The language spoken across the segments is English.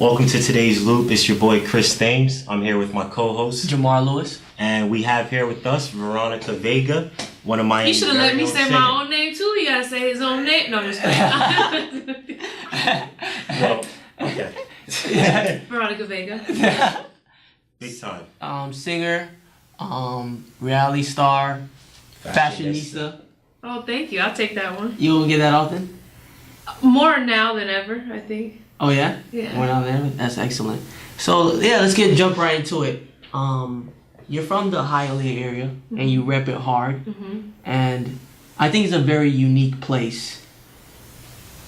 Welcome to today's loop. It's your boy Chris Thames. I'm here with my co-host Jamar Lewis. and we have here with us Veronica Vega, one of my. You should have let me say my own name too. He gotta say his own name. No, I'm just kidding. Well, okay. Veronica Vega. Big time. Singer, reality star, fashionista. Oh, thank you. I'll take that one. You don't get that often? More now than ever, I think. Oh yeah? Yeah. More now than ever? That's excellent. So yeah, let's jump right into it. You're from the Hialeah area and you rep it hard. And I think it's a very unique place.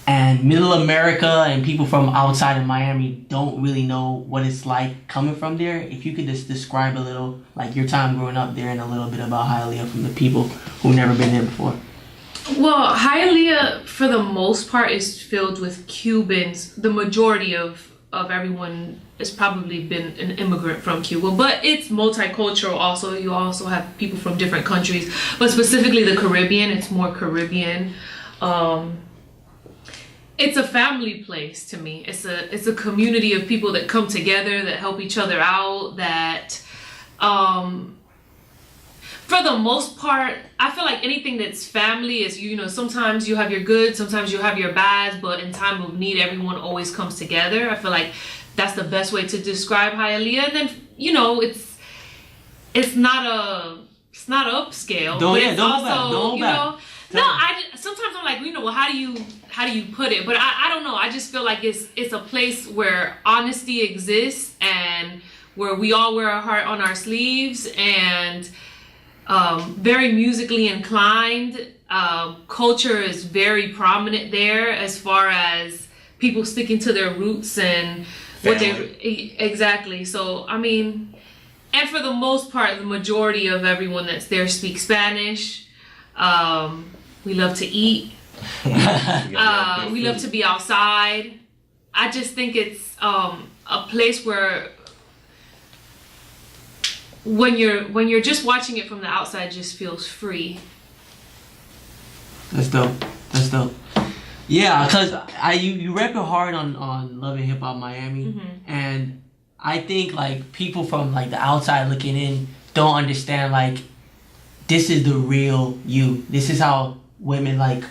And Middle America and people from outside of Miami don't really know what it's like coming from there. If you could just describe a little, like your time growing up there and a little bit about Hialeah from the people who've never been there before. Well, Hialeah, for the most part, is filled with Cubans. The majority of everyone has probably been an immigrant from Cuba, but it's multicultural also. You also have people from different countries, but specifically the Caribbean, it's more Caribbean. It's a family place to me. It's a community of people that come together, that help each other out, that for the most part, I feel like anything that's family is, sometimes you have your good, sometimes you have your bads, but in time of need, everyone always comes together. I feel like that's the best way to describe Hialeah. And then, it's not upscale. Don't hold back. Sometimes I'm like, well, how do you put it? But I don't know. I just feel like it's a place where honesty exists and where we all wear our heart on our sleeves and very musically inclined. Culture is very prominent there as far as people sticking to their roots and what they exactly. So I mean, and for the most part, the majority of everyone that's there speaks Spanish. We love to eat. We love to be outside. I just think it's a place where when you're just watching it from the outside, just feels free. That's dope. Yeah, because you rep it hard on Love and Hip Hop Miami, and I think like people from like the outside looking in don't understand like this is the real you. This is how women like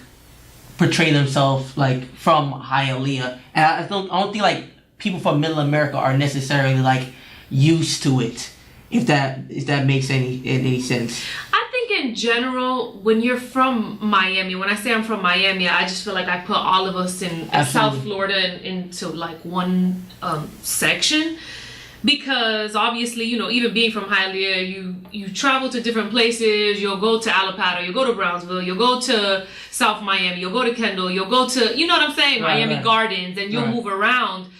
portray themselves like from Hialeah, and I don't think like people from Middle America are necessarily like used to it. If that makes any sense. I think in general, when you're from Miami, when I say I'm from Miami, I just feel like I put all of us in South Florida into like one section. Because obviously, even being from Hialeah, you travel to different places. You'll go to Alapata, you'll go to Brownsville, you'll go to South Miami, you'll go to Kendall, you'll go to, you know what I'm saying, Miami Gardens, and you'll move around.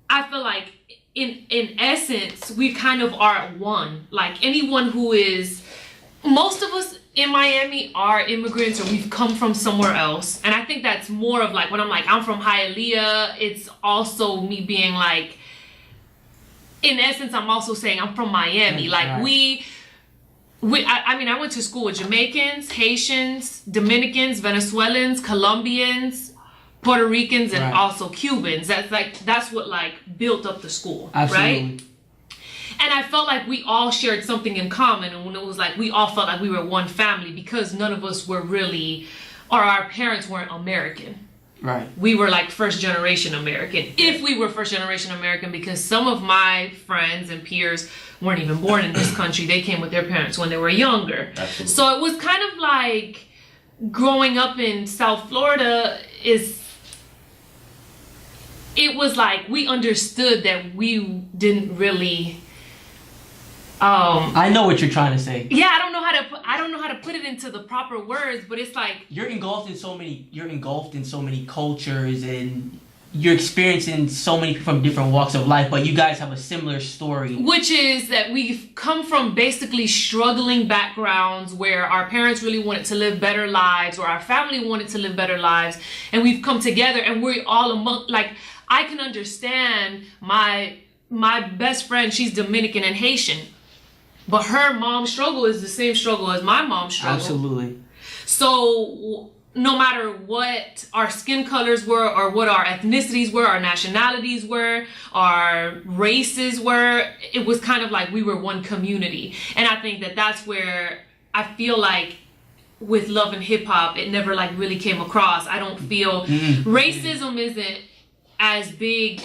I feel like in essence, we kind of are at one. Like anyone who is, most of us in Miami are immigrants or we've come from somewhere else. And I think that's more of like, when I'm like, I'm from Hialeah, it's also me being like, in essence, I'm also saying I'm from Miami. Like I went to school with Jamaicans, Haitians, Dominicans, Venezuelans, Colombians, Puerto Ricans, and also Cubans. That's what like built up the school. Absolutely. Right? And I felt like we all shared something in common, and when it was like we all felt like we were one family because none of us were really, or our parents weren't American. Right. We were like first generation American. If we were first generation American, because some of my friends and peers weren't even born in this country. They came with their parents when they were younger. Absolutely. So it was kind of like growing up in South Florida it was like we understood that we didn't really I know what you're trying to say. Yeah, I don't know how to put it into the proper words, but it's like you're engulfed in so many cultures, and you're experiencing so many people from different walks of life, but you guys have a similar story. Which is that we've come from basically struggling backgrounds where our parents really wanted to live better lives, or our family wanted to live better lives, and we've come together and we're all among, like, I can understand my best friend, she's Dominican and Haitian. But her mom's struggle is the same struggle as my mom's struggle. Absolutely. So no matter what our skin colors were or what our ethnicities were, our nationalities were, our races were, it was kind of like we were one community. And I think that that's where I feel like with Love and Hip Hop, it never like really came across. I don't feel racism isn't as big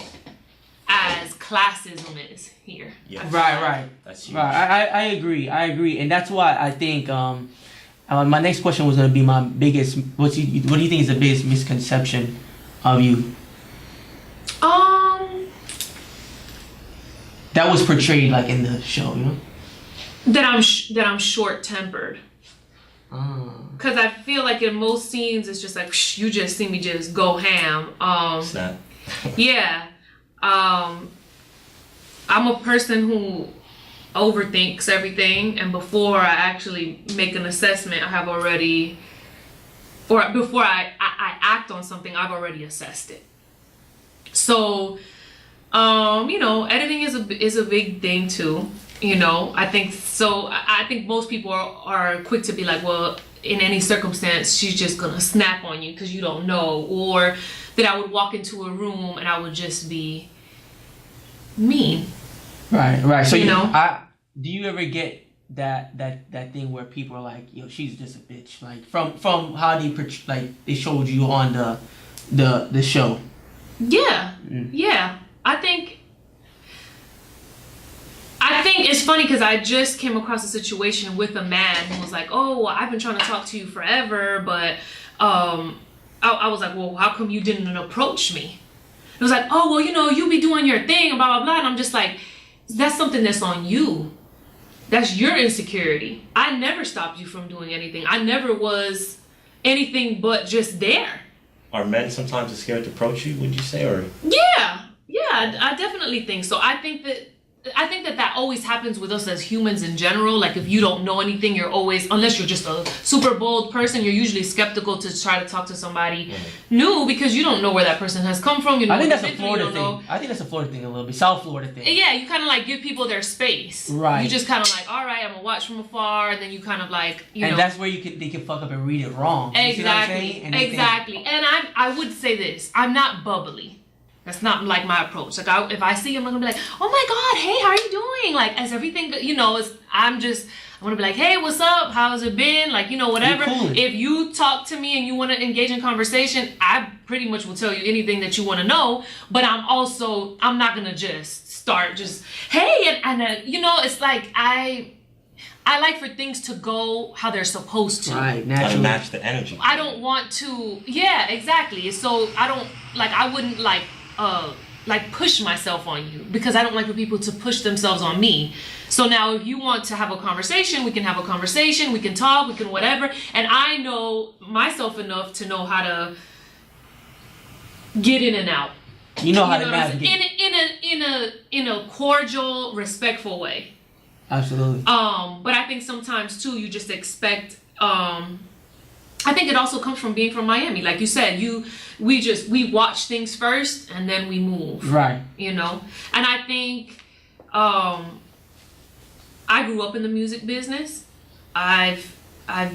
as classism is here. Yeah. Right. That's huge. Right. I agree. And that's why I think my next question was going to be my biggest. What do you think is the biggest misconception of you? That was portrayed like in the show, you know. That I'm short-tempered. Cause I feel like in most scenes it's just like you just see me just go ham. Snap. Yeah. I'm a person who overthinks everything, and before I actually make an assessment, I have already, or before I act on something, I've already assessed it. So, you know, editing is a big thing too. You know, I think so. I think most people are quick to be like, well, in any circumstance, she's just gonna snap on you because you don't know, or that I would walk into a room and I would just be mean. Right. So you know, do you ever get that thing where people are like, yo, she's just a bitch, like from how they showed you on the show? Yeah. Yeah. I think it's funny because I just came across a situation with a man who was like, oh, well, I've been trying to talk to you forever, but I was like, well, how come you didn't approach me? It was like, oh, well, you know, you be doing your thing, and blah, blah, blah. And I'm just like, that's something that's on you. That's your insecurity. I never stopped you from doing anything. I never was anything but just there. Are men sometimes scared to approach you, would you say? Or Yeah, I definitely think so. I think that always happens with us as humans in general. Like if you don't know anything, you're always, unless you're just a super bold person, you're usually skeptical to try to talk to somebody new because you don't know where that person has come from. You know, I think that's a Florida thing. I think that's a Florida thing a little bit. South Florida thing. Yeah, you kind of like give people their space. Right. You just kind of like, all right, I'm gonna watch from afar, and then you kind of like, you know. And that's where they can fuck up and read it wrong. Exactly. Exactly. And I would say this: I'm not bubbly. That's not like my approach. Like if I see him, I'm gonna be like, oh my God, hey, how are you doing? Like, as everything, you know, I'm gonna be like, hey, what's up? How's it been? Like, you know, whatever. If you talk to me and you want to engage in conversation, I pretty much will tell you anything that you want to know. But I'm not gonna just start hey, and you know, it's like I like for things to go how they're supposed to. Right, naturally. Gotta match the energy. I don't want to. Yeah, exactly. So I wouldn't push myself on you because I don't like for people to push themselves on me. So now if you want to have a conversation, we can have a conversation, we can talk, we can whatever. And I know myself enough to know how to get in and out. You know how to navigate. In a cordial, respectful way. Absolutely. But I think sometimes too you just expect I think it also comes from being from Miami. Like you said, we watch things first and then we move. Right. You know? And I think I grew up in the music business. I've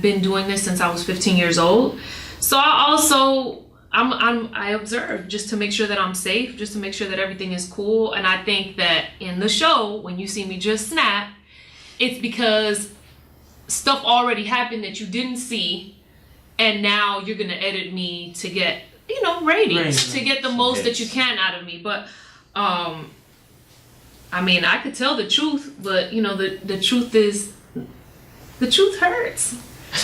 been doing this since I was 15 years old. So I observe just to make sure that I'm safe, just to make sure that everything is cool. And I think that in the show, when you see me just snap, it's because stuff already happened that you didn't see. And now you're going to edit me to get, you know, ratings, to get the most that you can out of me. But, I mean, I could tell the truth, but, you know, the truth hurts.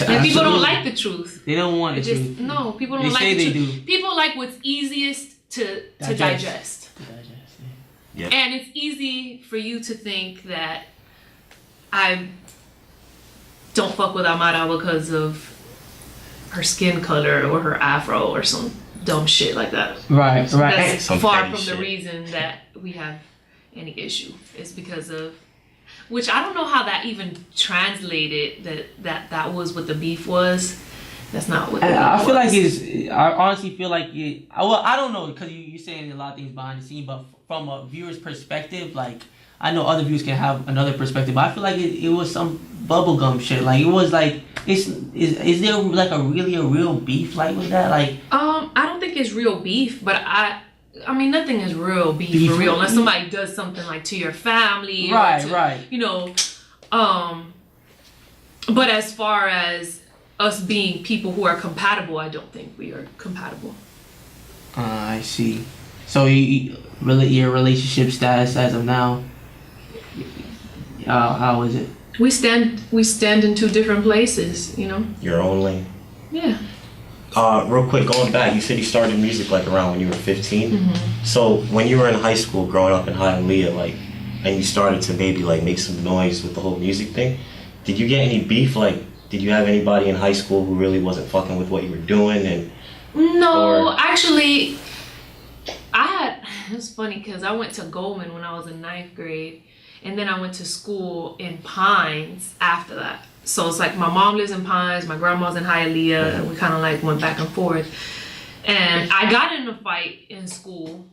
And people don't like the truth. They don't want the truth. No, people don't like the truth. Do. People like what's easiest to digest. Yeah. And it's easy for you to think that I don't fuck with Amara because of her skin color or her afro or some dumb shit like that. Right. That's some far from shit. the reason that we have any issue. It's because of, which I don't know how that even translated, that was what the beef was. That's not what the beef I feel was. I honestly feel like it, well, I don't know, because you're saying a lot of things behind the scene, but from a viewer's perspective, like, I know other viewers can have another perspective, but I feel like it was some bubblegum shit. Like it was like is there like a real beef like with that? Like I don't think it's real beef, but I mean nothing is real beef for real unless somebody does something like to your family, right. You know, but as far as us being people who are compatible, I don't think we are compatible. I see. So your relationship status as of now, how is it? We stand in two different places, you know. Your own lane. Yeah. Real quick, going back, you said you started music like around when you were 15. So when you were in high school, growing up in Hialeah, like, and you started to maybe like make some noise with the whole music thing, did you get any beef? Like, did you have anybody in high school who really wasn't fucking with what you were doing? And no, actually, it was funny because I went to Goldman when I was in 9th grade, and then I went to school in Pines after that. So it's like my mom lives in Pines, my grandma's in Hialeah, and we kind of like went back and forth. And I got in a fight in school,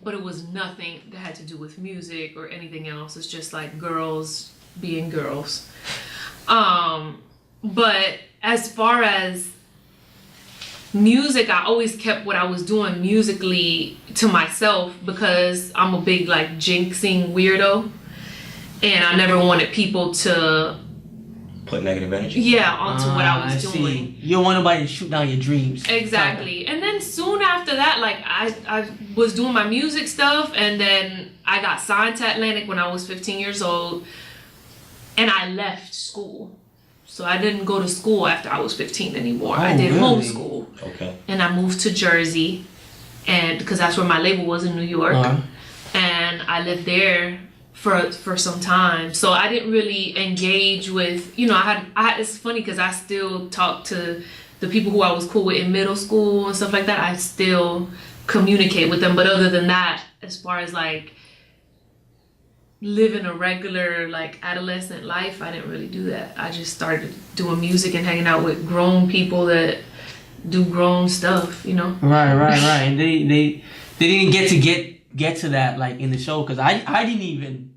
but it was nothing that had to do with music or anything else. It's just like girls being girls. But as far as music, I always kept what I was doing musically to myself because I'm a big like jinxing weirdo, and I never wanted people to put negative energy onto what I was doing. You don't want nobody to shoot down your dreams. Exactly. And then soon after that, like I was doing my music stuff, and then I got signed to Atlantic when I was 15 years old, and I left school. So I didn't go to school after I was 15 anymore. I did homeschool. Okay. And I moved to Jersey, and because that's where my label was in New York. And I lived there for some time. So I didn't really engage with, you know, I had it's funny because I still talk to the people who I was cool with in middle school and stuff like that. I still communicate with them. But other than that, as far as like living a regular like adolescent life, I didn't really do that. I just started doing music and hanging out with grown people that do grown stuff, you know. Right. And they didn't get to that like in the show because I didn't even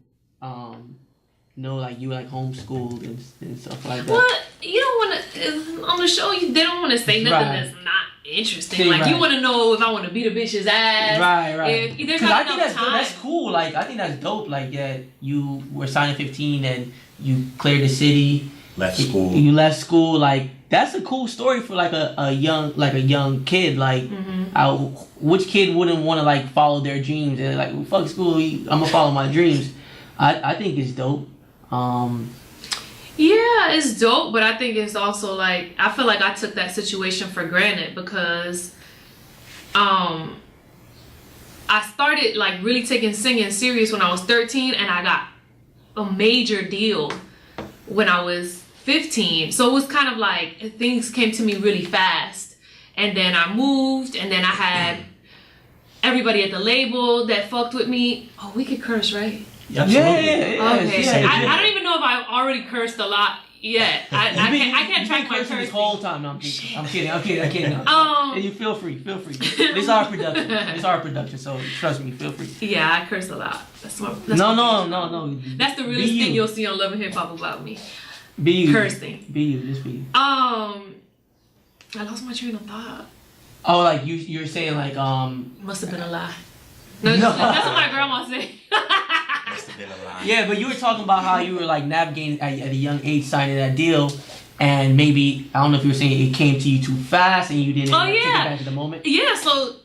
know like you were like homeschooled and stuff like that. Well, you don't want to on the show. They don't want to say nothing that's not interesting. Like you want to know if I want to beat a bitch's ass. Right. Because I think that's cool. Like I think that's dope. Like that you were signed at 15 and you cleared the city. Left school. You left school. Like that's a cool story for like a young kid. Like which kid wouldn't want to like follow their dreams and like fuck school. I'm gonna follow my dreams. I think it's dope. Yeah, it's dope, but I think it's also like I feel like I took that situation for granted because I started like really taking singing serious when I was 13, and I got a major deal when I was 15. So it was kind of like things came to me really fast, and then I moved, and then I had everybody at the label that fucked with me. Oh, we could curse, right? Yeah. Okay. I don't even know if I've already cursed a lot yet. I can't track my cursing this whole time. No, I'm kidding. No. You feel free. This is our production. So trust me, feel free. Yeah, I curse a lot. No. That's the realest thing you'll see on Love and Hip Hop about me. Be you. Cursing. Be you. Just be you. I lost my train of thought. Oh, like you're saying like Must have been a lie. No, that's what my grandma said. Yeah, but you were talking about how you were like navigating at a young age signing that deal, and maybe I don't know if you were saying it came to you too fast and you didn't take advantage of the moment. Yeah, so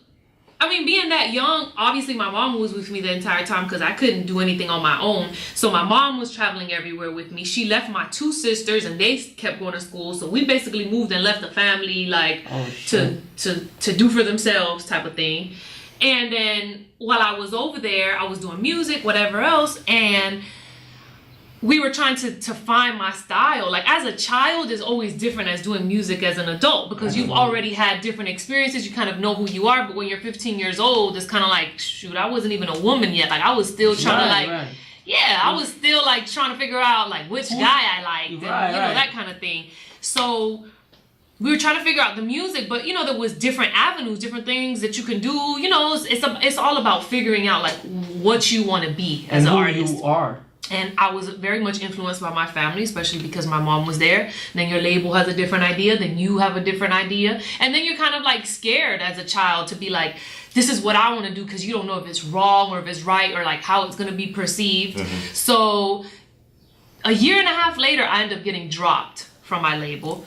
I mean, being that young, obviously my mom was with me the entire time because I couldn't do anything on my own. So my mom was traveling everywhere with me. She left my two sisters and they kept going to school. So we basically moved and left the family like to do for themselves type of thing. And then while I was over there, I was doing music, whatever else, and we were trying to find my style. Like as a child is always different as doing music as an adult because you've already had different experiences. You kind of know who you are. But when you're 15 years old, it's kind of like, shoot, I wasn't even a woman yet. Like I was still trying I was still like trying to figure out like which guy I liked and that kind of thing. So we were trying to figure out the music, but you know, there was different avenues, different things that you can do. You know, it's all about figuring out like what you want to be as an artist. You are. And I was very much influenced by my family, especially because my mom was there. Then your label has a different idea, then you have a different idea. And then you're kind of like scared as a child to be like, this is what I want to do, because you don't know if it's wrong or if it's right or like how it's going to be perceived. Mm-hmm. So a year and a half later, I ended up getting dropped from my label.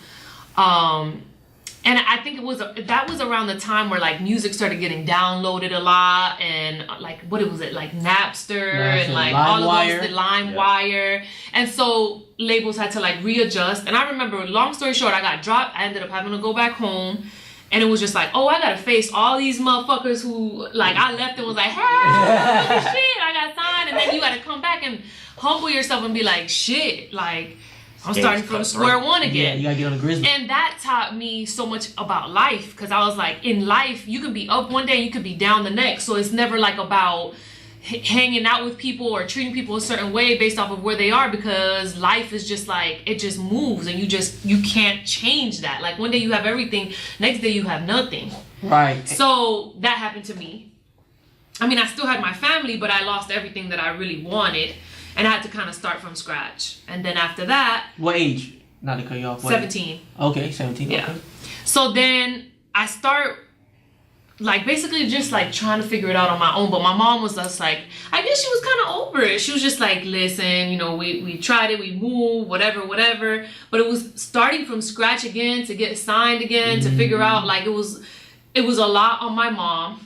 And I think that was around the time where like music started getting downloaded a lot, and like what was it, like Napster and like all of those, the LimeWire. And so labels had to like readjust. And I remember, long story short, I got dropped. I ended up having to go back home. And it was just like, oh, I gotta face all these motherfuckers who, like, I left and was like, hey, shit, I got signed. And then you gotta come back and humble yourself and be like, shit, like, I'm starting from square one again. Yeah, you gotta get on the grizzly. And that taught me so much about life, because I was like, in life, you can be up one day, you could be down the next. So it's never like about hanging out with people or treating people a certain way based off of where they are, because life is just like, it just moves, and you can't change that. Like one day you have everything, next day you have nothing. Right. So that happened to me. I mean, I still had my family, but I lost everything that I really wanted. And I had to kind of start from scratch. And then after that... What age? Not to cut you off. 17. Okay, 17. Yeah. Okay. So then I start, like, basically just, like, trying to figure it out on my own. But my mom was just like, I guess she was kind of over it. She was just like, listen, you know, we tried it, we moved, whatever. But it was starting from scratch again, to get signed again, to figure out, like, it was a lot on my mom,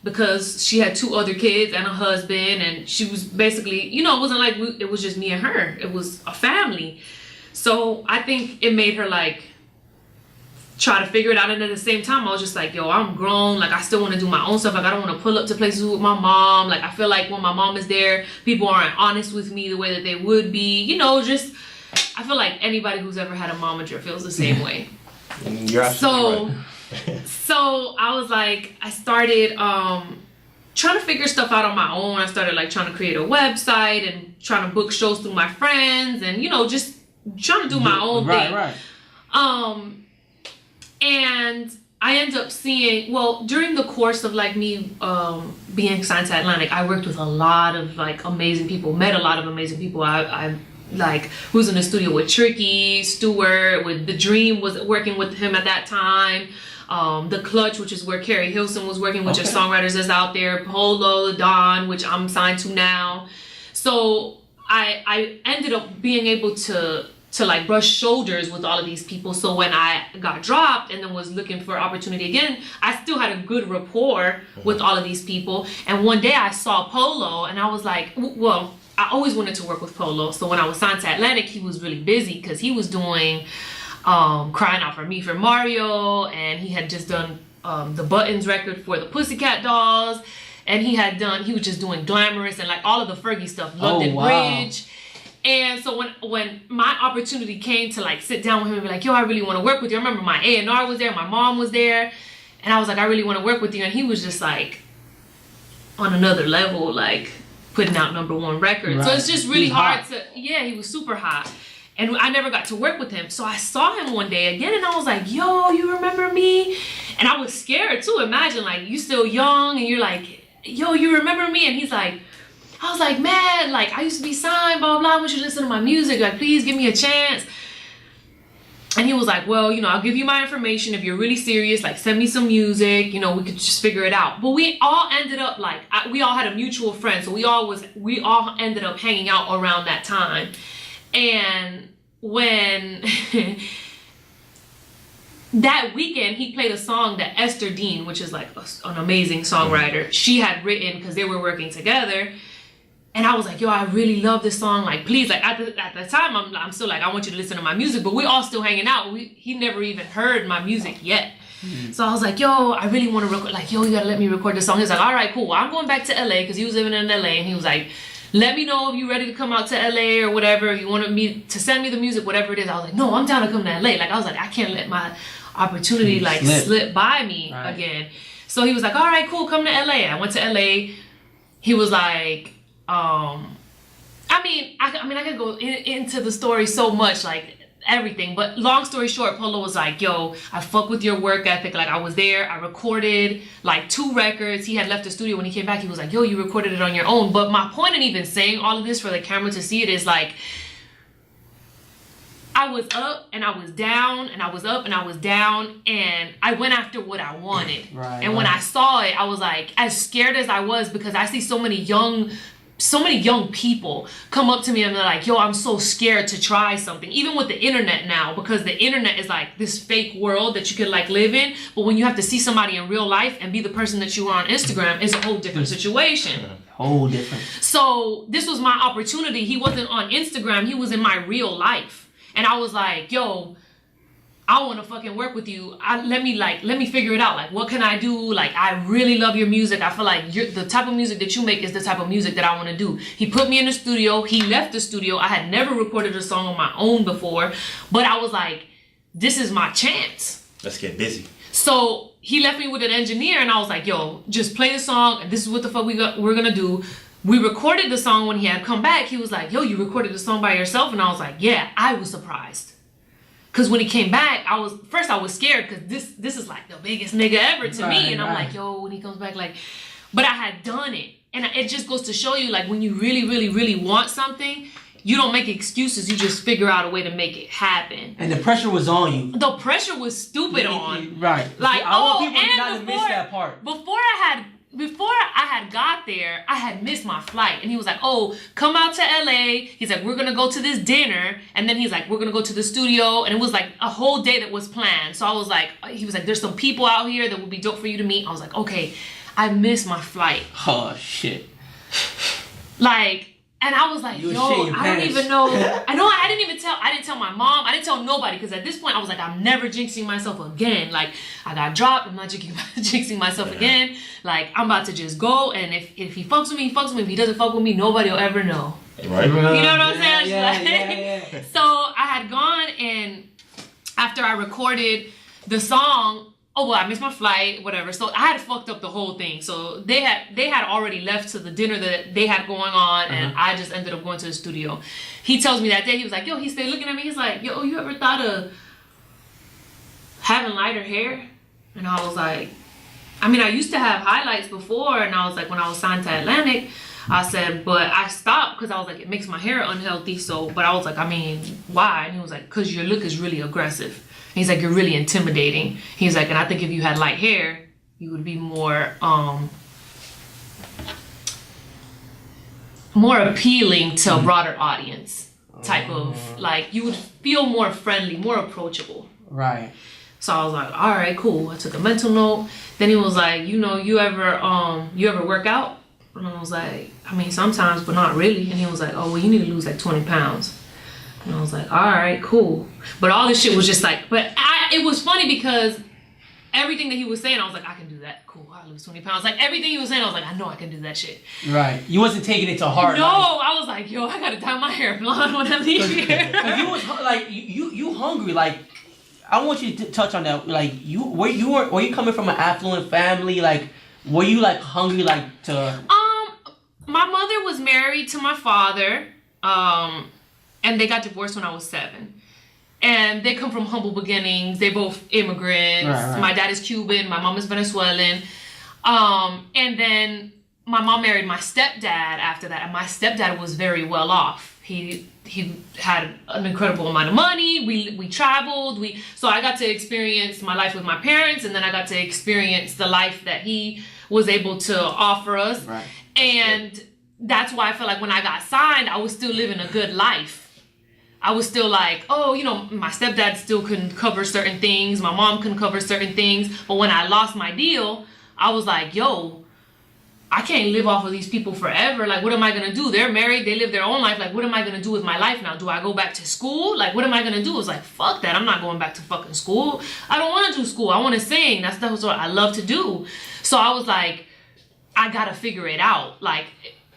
because she had 2 other kids and a husband, and she was basically, you know, it wasn't like it was just me and her. It was a family. So I think it made her like try to figure it out. And at the same time, I was just like, yo, I'm grown. Like, I still want to do my own stuff. Like, I don't want to pull up to places with my mom. Like, I feel like when my mom is there, people aren't honest with me the way that they would be. You know, just, I feel like anybody who's ever had a momager feels the same way. You're absolutely right. So I was like, I started trying to figure stuff out on my own. I started like trying to create a website and trying to book shows through my friends, and, you know, just trying to do my own thing. Right. And I ended up seeing, well, during the course of like me being signed to Atlantic, I worked with a lot of like amazing people, met a lot of amazing people. I like was in the studio with Tricky, Stewart, with The Dream, was working with him at that time. The Clutch, which is where Carrie Hilson was working, which are songwriters that's out there. Polo, Dawn, which I'm signed to now. So I ended up being able to like brush shoulders with all of these people. So when I got dropped and then was looking for opportunity again, I still had a good rapport with all of these people. And one day I saw Polo, and I was like, well, I always wanted to work with Polo. So when I was signed to Atlantic, he was really busy because he was doing Crying Out for Me for Mario, and he had just done the Buttons record for the Pussycat Dolls, and he was just doing Glamorous and like all of the Fergie stuff, London Bridge. And so when my opportunity came to like sit down with him and be like, yo, I really want to work with you. I remember my A&R was there, my mom was there, and I was like, I really want to work with you. And he was just like on another level, like putting out #1 records. Right. So it's just really hard to, he was super hot. And I never got to work with him. So I saw him one day again, and I was like, yo, you remember me? And I was scared too. Imagine, like, you still young, and you're like, yo, you remember me? And he's like, I was like, man, like, I used to be signed, blah, blah, I want you to listen to my music. Like, please give me a chance. And he was like, well, you know, I'll give you my information. If you're really serious, like, send me some music. You know, we could just figure it out. But we all ended up, like, we all had a mutual friend. So we all ended up hanging out around that time. And when that weekend, he played a song that Esther Dean, which is like an amazing songwriter, she had written because they were working together. And I was like, yo, I really love this song. Like, please, like at the time, I'm still like, I want you to listen to my music. But we're all still hanging out. He never even heard my music yet. Mm-hmm. So I was like, yo, I really want to record. Like, yo, you got to let me record this song. He's like, all right, cool. Well, I'm going back to LA because he was living in LA. And he was like, let me know if you're ready to come out to LA or whatever. If you want me to send me the music, whatever it is. I was like, no, I'm down to come to LA. Like, I was like, I can't let my opportunity like slip by me again. So he was like, all right, cool, come to LA. I went to LA. He was like, I mean, I could go into the story so much. Like, everything. But long story short, Polo was like, yo, I fuck with your work ethic. Like, I was there, I recorded like 2 records. He had left the studio. When he came back, he was like, yo, you recorded it on your own. But my point in even saying all of this for the camera to see it is like, I was up and I was down, and I was up and I was down, and I went after what I wanted. And when I saw it, I was like, as scared as I was, because I see so many young people come up to me and they're like, yo, I'm so scared to try something. Even with the internet now, because the internet is like this fake world that you could like live in. But when you have to see somebody in real life and be the person that you are on Instagram, it's a whole different situation. Whole different. So this was my opportunity. He wasn't on Instagram. He was in my real life. And I was like, yo, I want to fucking work with you. Let me figure it out. Like, what can I do? Like, I really love your music. I feel like the type of music that you make is the type of music that I want to do. He put me in the studio. He left the studio. I had never recorded a song on my own before, but I was like, this is my chance. Let's get busy. So he left me with an engineer, and I was like, yo, just play the song, and this is what the fuck we're gonna do. We recorded the song. When he had come back, he was like, yo, you recorded the song by yourself? And I was like, yeah. I was surprised. Because when he came back, I was scared, because this is like the biggest nigga ever to me. And I'm like, yo, when he comes back, like, but I had done it. And it just goes to show you, like, when you really, really, really want something, you don't make excuses. You just figure out a way to make it happen. And the pressure was on you. The pressure was stupid on. Right. Like, I want people not to miss that part. Before I had got there, I had missed my flight. And he was like, oh, come out to LA. He's like, we're going to go to this dinner. And then he's like, we're going to go to the studio. And it was like a whole day that was planned. So I was like, he was like, there's some people out here that would be dope for you to meet. I was like, okay, I missed my flight. Oh, shit. Like, and I was like, yo, I don't even know. I didn't tell my mom. I didn't tell nobody, because at this point I was like, I'm never jinxing myself again. Like, I got dropped. I'm not jinxing myself again. Like, I'm about to just go. And if he fucks with me, he fucks with me. If he doesn't fuck with me, nobody will ever know. Right. You know what I'm saying? Yeah. So I had gone, and after I recorded the song, oh, well, I missed my flight, whatever. So I had fucked up the whole thing. So they had already left to the dinner that they had going on, and I just ended up going to the studio. He tells me that day, he was like, yo, he stayed looking at me. He's like, yo, you ever thought of having lighter hair? And I was like, I mean, I used to have highlights before, and I was like, when I was signed to Atlantic, I said, but I stopped because I was like, it makes my hair unhealthy. So, but I was like, I mean, why? And he was like, because your look is really aggressive. He's like, you're really intimidating. He's like, and I think if you had light hair, you would be more appealing to a broader audience type of, like, you would feel more friendly, more approachable. Right. So I was like, all right, cool. I took a mental note. Then he was like, you know, you ever work out? And I was like, I mean, sometimes, but not really. And he was like, oh, well, you need to lose like 20 pounds. And I was like, all right, cool. But all this shit was just like, it was funny because everything that he was saying, I was like, I can do that. Cool, I lose 20 pounds. Like, everything he was saying, I was like, I know I can do that shit. Right. You wasn't taking it to heart. No, I was like, yo, I gotta dye my hair blonde when I leave here. You was like, you hungry. Like, I want you to touch on that. Like, were you coming from an affluent family? Like, were you like hungry, like to? My mother was married to my father. And they got divorced when I was 7. And they come from humble beginnings. They both immigrants. Right. My dad is Cuban. My mom is Venezuelan. And then my mom married my stepdad after that. And my stepdad was very well off. He had an incredible amount of money. We traveled. So I got to experience my life with my parents. And then I got to experience the life that he was able to offer us. Right. And that's why I felt like when I got signed, I was still living a good life. I was still like, oh, you know, my stepdad still couldn't cover certain things. My mom couldn't cover certain things. But when I lost my deal, I was like, yo, I can't live off of these people forever. Like, what am I going to do? They're married. They live their own life. Like, what am I going to do with my life now? Do I go back to school? Like, what am I going to do? It's like, fuck that. I'm not going back to fucking school. I don't want to do school. I want to sing. That's what I love to do. So I was like, I got to figure it out. Like,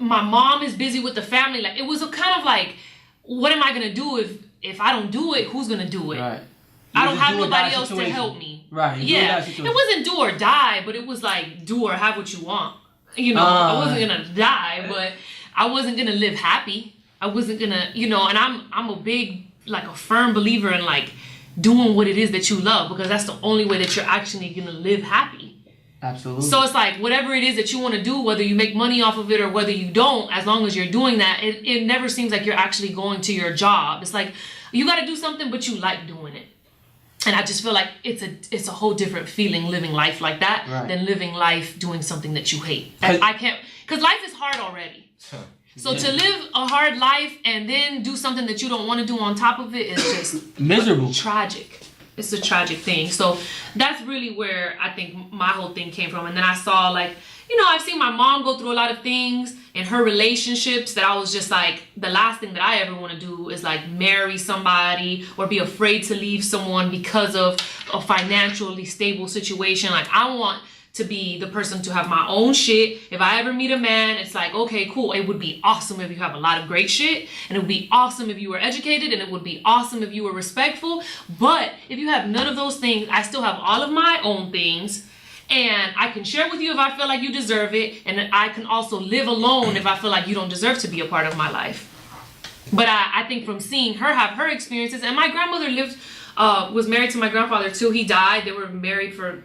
my mom is busy with the family. Like, it was a kind of like, what am I going to do if I don't do it? Who's going to do it? Right. I don't have nobody else to help me. Right. Yeah. It wasn't do or die, but it was like do or have what you want. You know, I wasn't going to die, but I wasn't going to live happy. I wasn't going to, you know, and I'm a big like a firm believer in like doing what it is that you love, because that's the only way that you're actually gonna live happy. Absolutely. So it's like whatever it is that you want to do, whether you make money off of it or whether you don't, as long as you're doing that, it never seems like you're actually going to your job. It's like you got to do something, but you like doing it. And I just feel like it's a whole different feeling living life like that than living life doing something that you hate. And I can't, because life is hard already. So to live a hard life and then do something that you don't want to do on top of it is just miserable, tragic. It's a tragic thing. So that's really where I think my whole thing came from. And then I saw like, you know, I've seen my mom go through a lot of things in her relationships that I was just like, the last thing that I ever want to do is like marry somebody or be afraid to leave someone because of a financially stable situation. Like I want to be the person to have my own shit. If I ever meet a man, it's like, okay, cool. It would be awesome if you have a lot of great shit, and it would be awesome if you were educated, and it would be awesome if you were respectful. But if you have none of those things, I still have all of my own things, and I can share with you if I feel like you deserve it, and I can also live alone if I feel like you don't deserve to be a part of my life. But I think from seeing her have her experiences, and my grandmother was married to my grandfather too. He died. They were married for,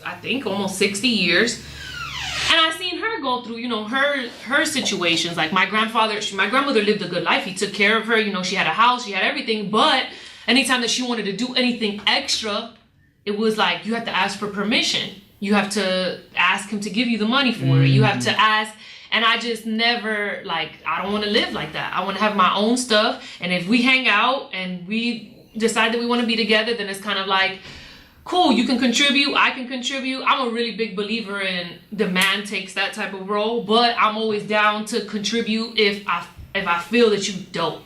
I think, almost 60 years. And I seen her go through, you know, her situations. Like my grandmother lived a good life. He took care of her. You know, she had a house, she had everything. But anytime that she wanted to do anything extra, it was like you have to ask for permission. You have to ask him to give you the money for it. You have to ask. And I just never, like, I don't want to live like that. I want to have my own stuff. And if we hang out and we decide that we want to be together, then it's kind of like, cool, you can contribute, I can contribute. I'm a really big believer in the man takes that type of role, but I'm always down to contribute if I feel that you don't.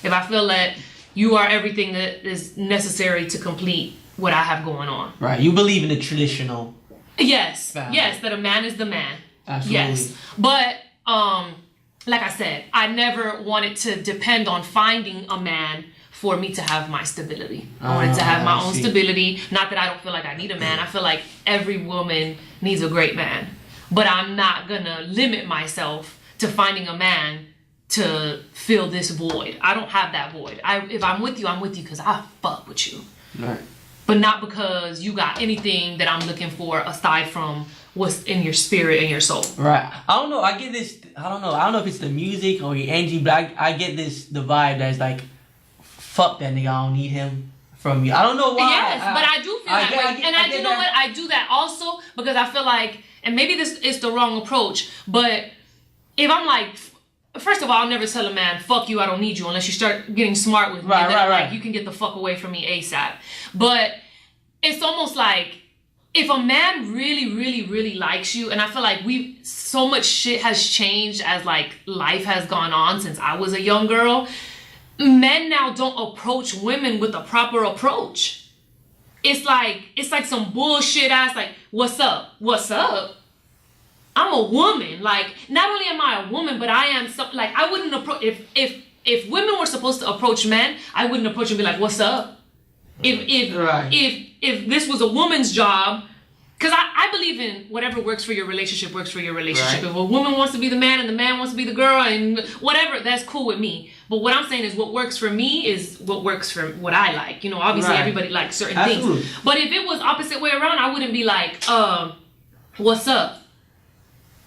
If I feel that you are everything that is necessary to complete what I have going on. Right. You believe in the traditional. Yes. family. Yes, that a man is the man. Absolutely. Yes. But like I said, I never wanted to depend on finding a man for me to have my stability. I wanted to have my own stability. Not that I don't feel like I need a man. I feel like every woman needs a great man. But I'm not gonna limit myself to finding a man to fill this void. I don't have that void. If I'm with you because I fuck with you. Right. But not because you got anything that I'm looking for aside from what's in your spirit and your soul. Right. I don't know. I get this. I don't know if it's the music or your energy, but I get the vibe that's like, fuck that nigga, I don't need him from you. I don't know why. Yes, but I do feel that way. And I do know what? I do that also because I feel like, and maybe this is the wrong approach, but if I'm like, first of all, I'll never tell a man, fuck you, I don't need you, unless you start getting smart with me. Right, and then right, I'm like, right. you can get the fuck away from me ASAP. But it's almost like, if a man really, really, really likes you, and I feel like so much shit has changed as like life has gone on since I was a young girl. Men now don't approach women with a proper approach. It's like some bullshit ass like, what's up? What's up? I'm a woman. Like, not only am I a woman, but I am like, I wouldn't approach, if women were supposed to approach men, I wouldn't approach and be like, what's up? If this was a woman's job, because I believe in whatever works for your relationship works for your relationship. Right. If a woman wants to be the man and the man wants to be the girl and whatever, that's cool with me. But what I'm saying is what works for me is what works for what I like. You know, obviously Right. everybody likes certain Absolutely. things. But if it was opposite way around, I wouldn't be like, what's up?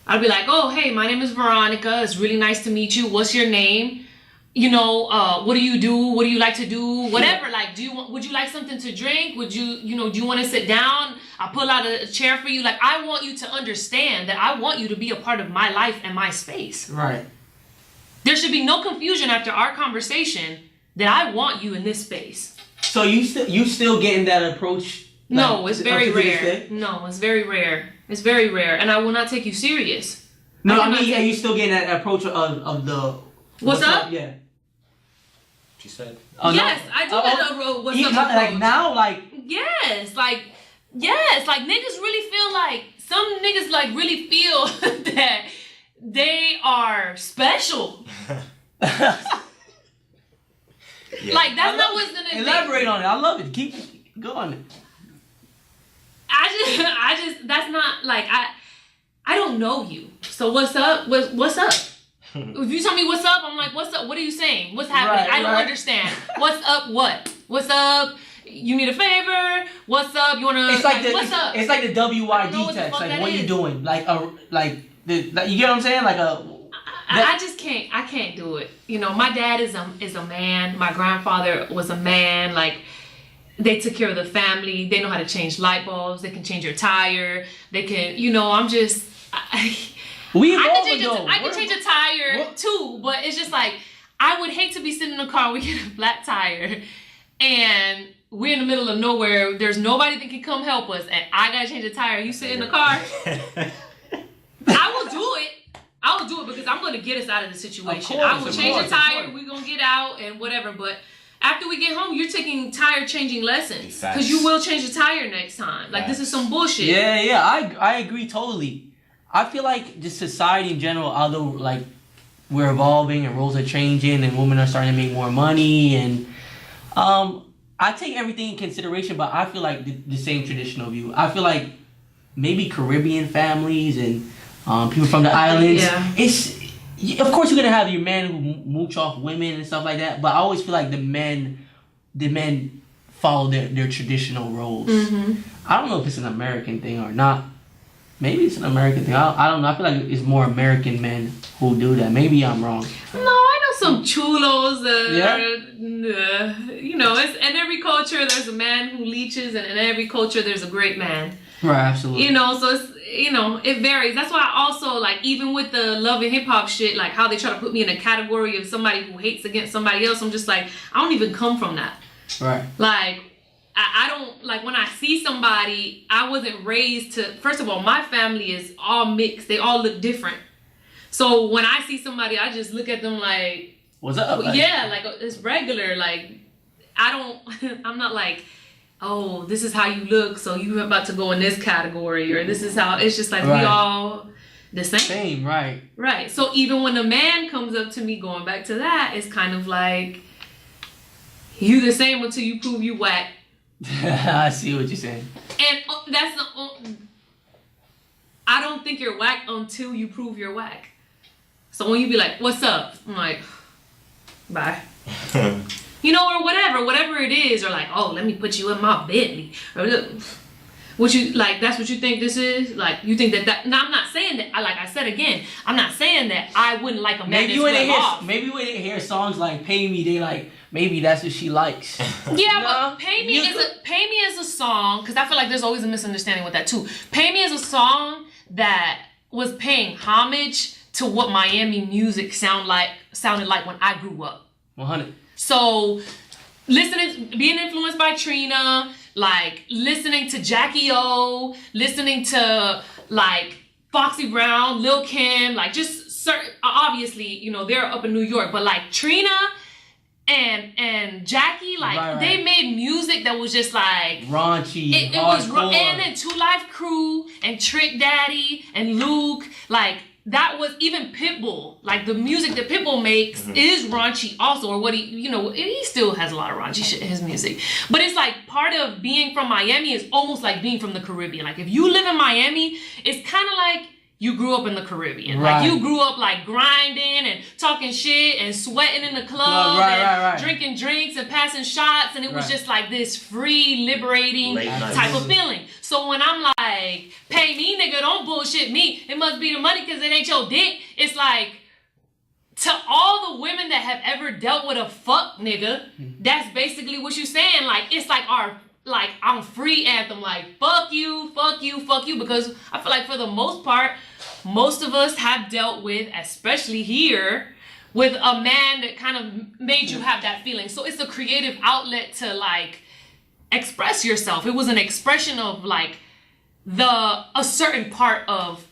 I'd be like, oh, hey, my name is Veronica. It's really nice to meet you. What's your name? You know, what do you do? What do you like to do? Whatever. Like, would you like something to drink? Would you, do you want to sit down? I'll pull out a chair for you. Like, I want you to understand that I want you to be a part of my life and my space. Right. There should be no confusion after our conversation that I want you in this space. So you still getting that approach? No, it's very up to this rare. day? No, it's very rare. It's very rare. And I will not take you serious. No, I mean, yeah, you still getting that approach of the... What's up? Yeah. She said. Yes, I do that. What's up? Like approach. now, like... Yes, like niggas really feel like, some niggas like really feel that they are special. Yeah. Like, that's not what's gonna Elaborate on it. I love it. Keep going. I just, that's not, like, I don't know you. So what's up? What's up? If you tell me what's up, I'm like, what's up? What are you saying? What's happening? I don't understand. What's up? What? What's up? You need a favor? What's up? You wanna? It's like what's up? It's like the WYD text. Like, what are you doing? Like you get what I'm saying? I just can't. I can't do it. You know, my dad is a man. My grandfather was a man. Like, they took care of the family. They know how to change light bulbs. They can change your tire. They can. You know, I'm just. I can change a tire too, but it's just like I would hate to be sitting in a car. We get a flat tire, and we're in the middle of nowhere. There's nobody that can come help us, and I gotta change a tire. You sit in the car. I will do it. I will do it because I'm going to get us out of the situation. I will change a tire. We're going to get out and whatever. But after we get home, you're taking tire changing lessons because you will change the tire next time. Like, this is some bullshit. Yeah. I agree totally. I feel like just society in general, although like we're evolving and roles are changing and women are starting to make more money, and I take everything in consideration, but I feel like the same traditional view. I feel like maybe Caribbean families and people from the islands. Yeah. Of course you're gonna have your men who mooch off women and stuff like that, but I always feel like the men follow their traditional roles. Mm-hmm. I don't know if it's an American thing or not. Maybe it's an American thing. I don't know. I feel like it's more American men who do that. Maybe I'm wrong. No, I know some chulos you know, it's in every culture there's a man who leeches, and in every culture there's a great man. Right, absolutely. You know, so it's, you know, it varies. That's why I also, like, even with the love and hip hop shit, like how they try to put me in a category of somebody who hates against somebody else, I'm just like, I don't even come from that. Right. Like, I don't, like, when I see somebody, I wasn't raised to, first of all, my family is all mixed. They all look different. So when I see somebody, I just look at them like, what's up? Like, yeah, like, it's regular. Like, I'm not like, oh, this is how you look, so you're about to go in this category, or this is how, it's just like, we all the same. Same, right. Right. So even when a man comes up to me, going back to that, it's kind of like, you the same until you prove you whack. I see what you're saying. And that's I don't think you're whack until you prove you're whack. So when you be like, what's up? I'm like, bye. You know, or whatever it is, or like, oh, let me put you in my Bentley, or what you like, that's what you think this is? Like, you think that no, I'm not saying that, like I said again, I'm not saying that I wouldn't like a man maybe we didn't hear songs like Pay Me, they like, maybe that's what she likes. Yeah, but Pay Me is a song, because I feel like there's always a misunderstanding with that too. Pay Me is a song that was paying homage to what Miami music sounded like when I grew up. 100. So, being influenced by Trina, like listening to Jackie O, listening to like Foxy Brown, Lil Kim, like just certain, obviously, you know, they're up in New York, but like Trina and Jackie, like they made music that was just like raunchy, it was, and then 2 Live Crew and Trick Daddy and Luke, like that was even Pitbull. Like the music that Pitbull makes is raunchy also, or what he still has a lot of raunchy shit in his music. But it's like part of being from Miami is almost like being from the Caribbean. Like if you live in Miami, it's kind of like you grew up in the Caribbean. Right. Like you grew up like grinding and talking shit and sweating in the club and drinking drinks and passing shots, and it was just like this free, liberating type of feeling. So when I'm like, pay me, nigga, don't bullshit me, it must be the money because it ain't your dick. It's like, to all the women that have ever dealt with a fuck nigga, that's basically what you're saying. Like, it's like our, like, I'm free anthem, like, fuck you, fuck you, fuck you, because I feel like for the most part, most of us have dealt with, especially here, with a man that kind of made you have that feeling. So it's a creative outlet to, like, express yourself. It was an expression of, like, a certain part of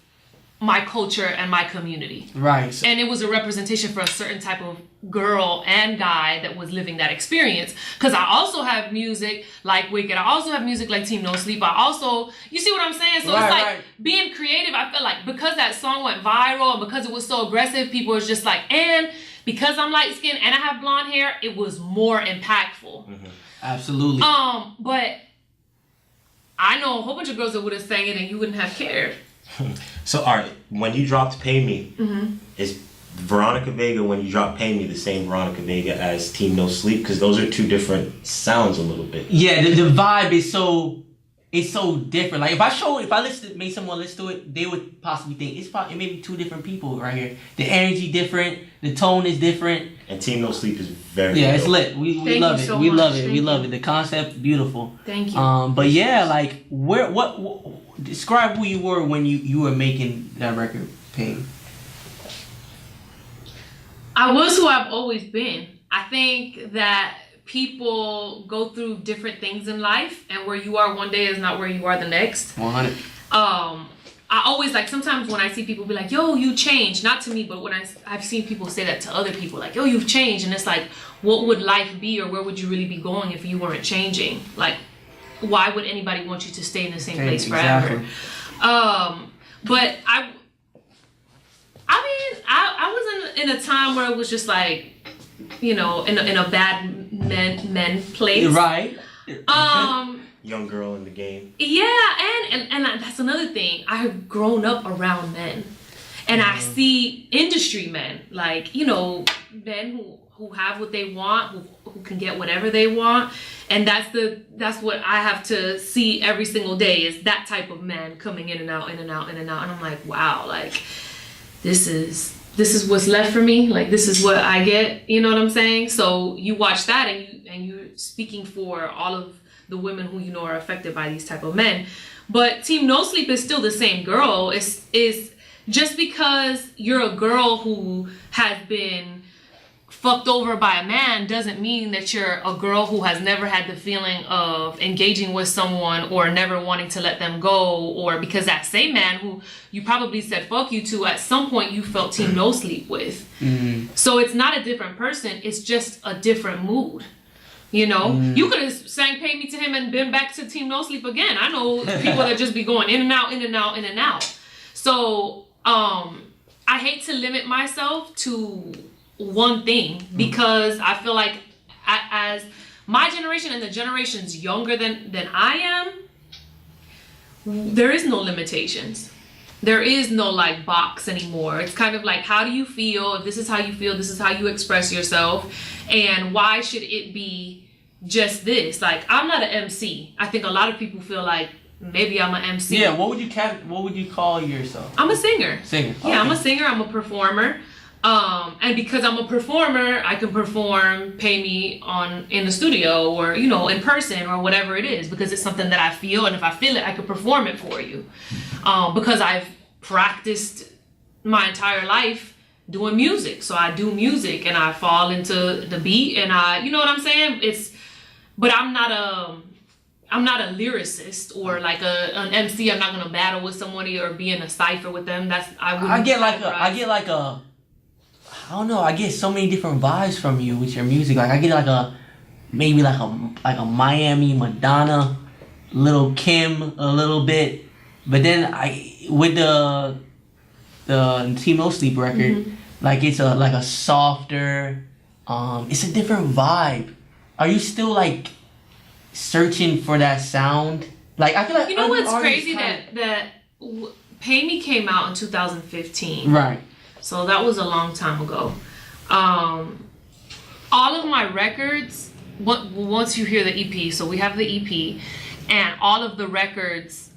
my culture and my community. Right. And it was a representation for a certain type of girl and guy that was living that experience. Because I also have music like Wicked. I also have music like Team No Sleep. I also, you see what I'm saying? So it's like being creative. I feel like because that song went viral and because it was so aggressive, people was just like, and because I'm light skinned and I have blonde hair, it was more impactful. Mm-hmm. Absolutely. But I know a whole bunch of girls that would have sang it and you wouldn't have cared. So, all right, when you dropped Pay Me, Veronica Vega, when you drop Pay Me, the same Veronica Vega as Team No Sleep? Because those are two different sounds a little bit. Yeah, the vibe is so different. Like if I made someone listen to it, they would possibly think it may be two different people right here. The energy different, the tone is different. And Team No Sleep is very it's dope. lit. We love it. We love it. We love it. The concept beautiful. Thank you. But yeah, like what describe who you were when you were making that record, Pain. I was who I've always been. I think that people go through different things in life, and where you are one day is not where you are the next. 100. I always, like, sometimes when I see people be like, yo, you changed, not to me, but when I've seen people say that to other people, like, yo, you've changed, and it's like, what would life be, or where would you really be going if you weren't changing? Like, why would anybody want you to stay in the same place forever? Exactly. But I was in a time where it was just like, you know, in a bad men place. Right. Young girl in the game. Yeah, and that's another thing. I have grown up around men, and I see industry men, like, you know, men who have what they want, who can get whatever they want, and that's what I have to see every single day, is that type of man coming in and out, in and out, in and out, and I'm like, wow, like this is what's left for me. Like, this is what I get. You know what I'm saying? So you watch that, and you're speaking for all of the women who you know are affected by these type of men. But Team No Sleep is still the same girl. Is just because you're a girl who has been fucked over by a man doesn't mean that you're a girl who has never had the feeling of engaging with someone or never wanting to let them go, or because that same man who you probably said fuck you to, at some point you felt Team No Sleep with. Mm-hmm. So it's not a different person, it's just a different mood. You know, you could have sang Pay Me to him and been back to Team No Sleep again. I know people that just be going in and out, in and out, in and out. So I hate to limit myself to one thing, because I feel like as my generation and the generations younger than I am, there is no limitations. There is no like box anymore. It's kind of like, how do you feel? If this is how you feel, this is how you express yourself. And why should it be just this? Like, I'm not an MC. I think a lot of people feel like maybe I'm an MC. Yeah, what would you call yourself? I'm a singer. Singer. Okay. Yeah, I'm a singer, I'm a performer. And because I'm a performer, I can perform Pay Me in the studio, or, you know, in person, or whatever it is, because it's something that I feel, and if I feel it, I can perform it for you. Because I've practiced my entire life doing music. So I do music and I fall into the beat, and you know what I'm saying? But I'm not a lyricist or like an MC. I'm not gonna battle with somebody or be in a cipher with them. I don't know. I get so many different vibes from you with your music. Like, I get maybe like a Miami Madonna, Little Kim a little bit, but then with the Team No Sleep record, like it's a softer, it's a different vibe. Are you still like searching for that sound? Like, I feel like, you know what's crazy, that Pay Me came out in 2015. Right. So that was a long time ago. All of my records, once you hear the EP, so we have the EP, and all of the records,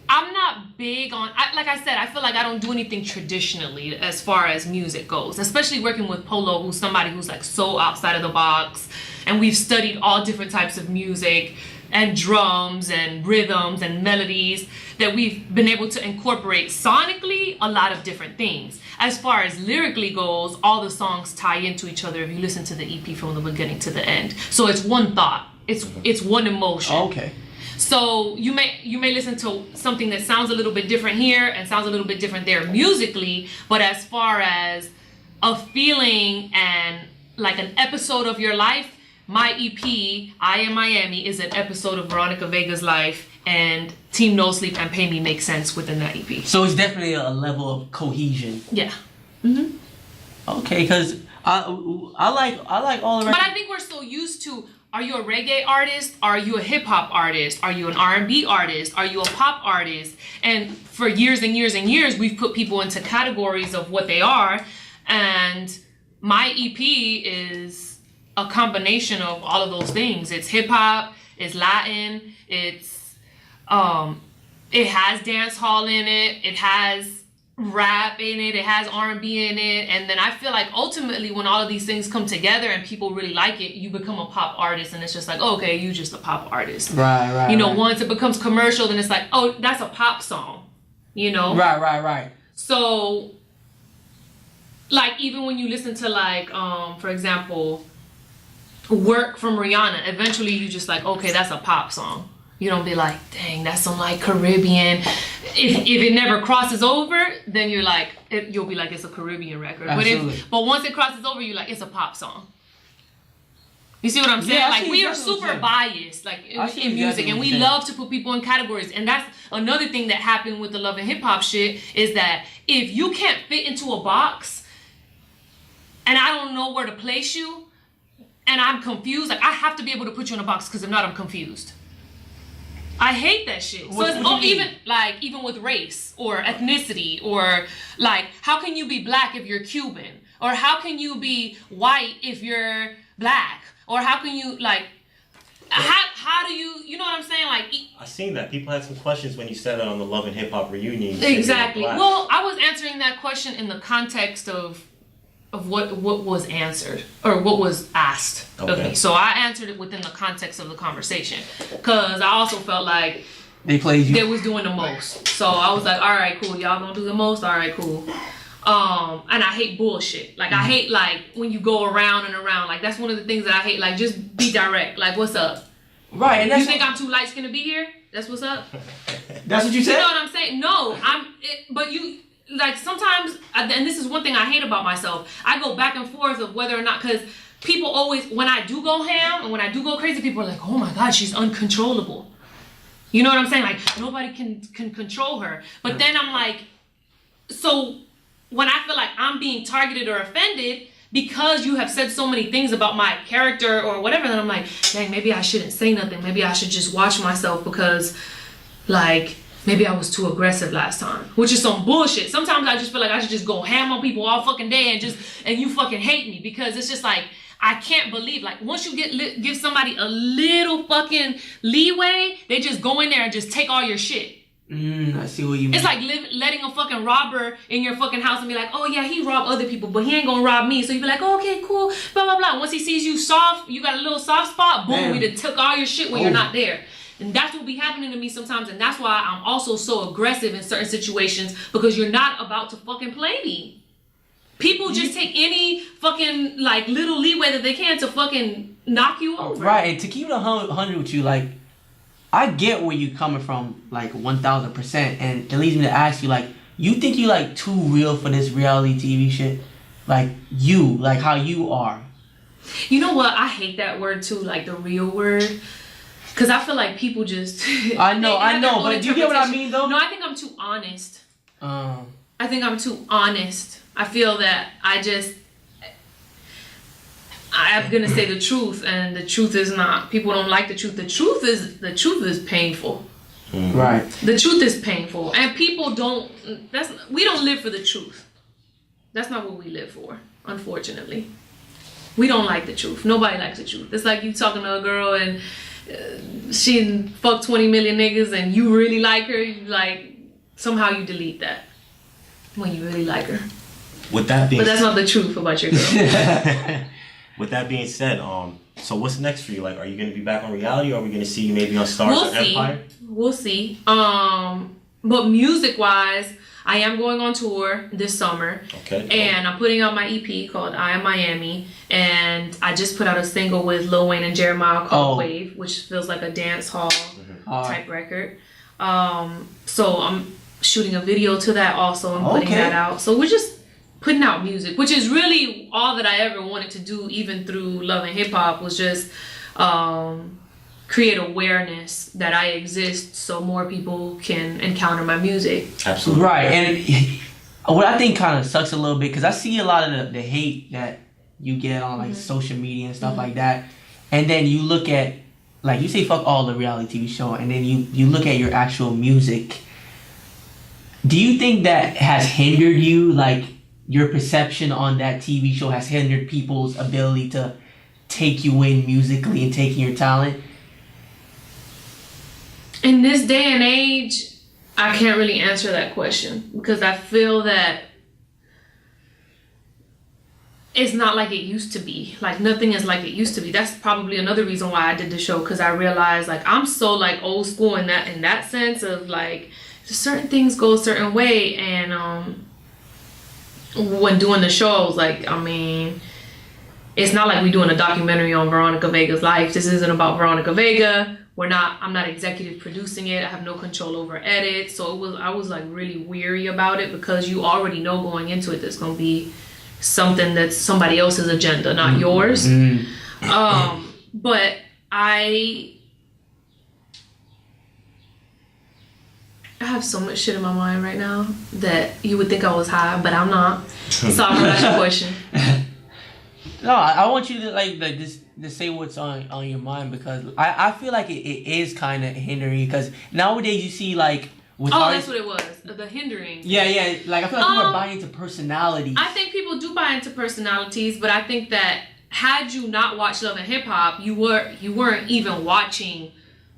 I'm not big on, like I said, I feel like I don't do anything traditionally as far as music goes, especially working with Polo, who's somebody who's like so outside of the box, and we've studied all different types of music and drums and rhythms and melodies, that we've been able to incorporate sonically a lot of different things. As far as lyrically goes, all the songs tie into each other if you listen to the EP from the beginning to the end. So it's one thought, it's one emotion. Okay. So you may listen to something that sounds a little bit different here and sounds a little bit different there musically, but as far as a feeling and like an episode of your life, my EP, I Am Miami, is an episode of Veronica Vega's life, and Team No Sleep and Pay Me make sense within that EP. So it's definitely a level of cohesion. Yeah. Okay, because I like all the records. But I think we're so used to, are you a reggae artist? Are you a hip hop artist? Are you an R&B artist? Are you a pop artist? And for years and years and years, we've put people into categories of what they are. And my EP is a combination of all of those things. It's hip hop, it's Latin, it's it has dance hall in it, it has rap in it, it has R&B in it, and then I feel like ultimately when all of these things come together and people really like it, you become a pop artist, and it's just like, okay, you just a pop artist. Right. You know, once it becomes commercial, then it's like, oh, that's a pop song. You know? Right. So, like, even when you listen to, like, for example, Work from Rihanna, eventually you just like, okay, that's a pop song. You don't be like, dang, that's some, like, Caribbean. If it never crosses over, then you're like, you'll be like, it's a Caribbean record. Absolutely. But once it crosses over, you're like, it's a pop song. You see what I'm saying? Yeah, like, we are super biased, like, in music, and we love to put people in categories. And that's another thing that happened with the love and hip hop shit, is that if you can't fit into a box, and I don't know where to place you, and I'm confused, like, I have to be able to put you in a box, because if not, I'm confused. I hate that shit. So it's even with race or ethnicity, or like, how can you be black if you're Cuban? Or how can you be white if you're black? Or how can you, like, how do you know what I'm saying? Like, I seen that. People had some questions when you said that on the Love and Hip Hop reunion. Exactly. Well, I was answering that question in the context of what was answered, or what was asked of me. So I answered it within the context of the conversation, because I also felt like they was doing the most. So I was like, all right, cool, y'all gonna do the most, all right, cool. And I hate bullshit. Like, I hate, like, when you go around and around. Like, that's one of the things that I hate. Like, just be direct. Like, what's up? Right. And you think I'm too light skinned to be here? That's what's up? That's what you said? You know what I'm saying? No, but you, like, sometimes, and this is one thing I hate about myself, I go back and forth of whether or not, because people always, when I do go ham, and when I do go crazy, people are like, oh my God, she's uncontrollable. You know what I'm saying? Like, nobody can control her. But then I'm like, so when I feel like I'm being targeted or offended because you have said so many things about my character or whatever, then I'm like, dang, maybe I shouldn't say nothing. Maybe I should just watch myself, because, like, maybe I was too aggressive last time, which is some bullshit. Sometimes I just feel like I should just go ham on people all fucking day and you fucking hate me, because it's just like, I can't believe, like, once you give somebody a little fucking leeway, they just go in there and just take all your shit. I see what you mean. It's like letting a fucking robber in your fucking house and be like, oh yeah, he robbed other people, but he ain't gonna rob me. So you be like, oh, okay, cool, blah, blah, blah. Once he sees you soft, you got a little soft spot, boom, we done took all your shit when you're not there. And that's what be happening to me sometimes, and that's why I'm also so aggressive in certain situations, because you're not about to fucking play me. People just take any fucking, like, little leeway that they can to fucking knock you over. Right, and to keep it 100 with you, like, I get where you're coming from, like, 1,000%, and it leads me to ask you, like, you think you, like, too real for this reality TV shit? Like, you, like, how you are. You know what? I hate that word, too, like, the real word. Because I feel like people just... I know, but do you get what I mean, though? No, I think I'm too honest. I think I'm too honest. I feel that I'm gonna say the truth, and the truth is not. People don't like the truth. The truth is painful. Mm-hmm. Right. The truth is painful, and people don't. We don't live for the truth. That's not what we live for. Unfortunately, we don't like the truth. Nobody likes the truth. It's like you talking to a girl and she fucked 20 million niggas, and you really like her. Like, somehow you delete that when you really like her. With that being, but that's not the truth about your girl. With that being said, so what's next for you? Like, are you gonna be back on reality, or are we gonna see you maybe on Stars or Empire? We'll see. But music wise, I am going on tour this summer. Okay. Cool. And I'm putting out my EP called I Am Miami, and I just put out a single with Lil Wayne and Jeremiah called Wave, which feels like a dance hall type record. So I'm shooting a video to that also and putting that out. So we're just putting out music, which is really all that I ever wanted to do, even through Love and Hip Hop, was just create awareness that I exist so more people can encounter my music. Absolutely. Right. And what I think kind of sucks a little bit, because I see a lot of the hate that you get on like social media and stuff like that. And then you look at, like, you say fuck all the reality TV show, and then you look at your actual music. Do you think that has hindered you, like, your perception on that TV show has hindered people's ability to take you in musically and taking your talent? In this day and age, I can't really answer that question because I feel that it's not like it used to be. Like, nothing is like it used to be. That's probably another reason why I did the show, because I realized, like, I'm so, like, old school in that sense of, like, certain things go a certain way. And when doing the show, I was like, I mean, it's not like we're doing a documentary on Veronica Vega's life. This isn't about Veronica Vega. I'm not executive producing it. I have no control over edit. So I was like really weary about it, because you already know going into it there's gonna be something that's somebody else's agenda, not yours. But I have so much shit in my mind right now that you would think I was high, but I'm not. So I'm gonna ask your question. No, I want you to like just say what's on your mind, because I feel like it is kind of hindering, because nowadays you see like with that's what it was, the hindering. Yeah, like I feel like people are buying into personalities. I think people do buy into personalities, but I think that had you not watched Love and Hip Hop, you weren't even watching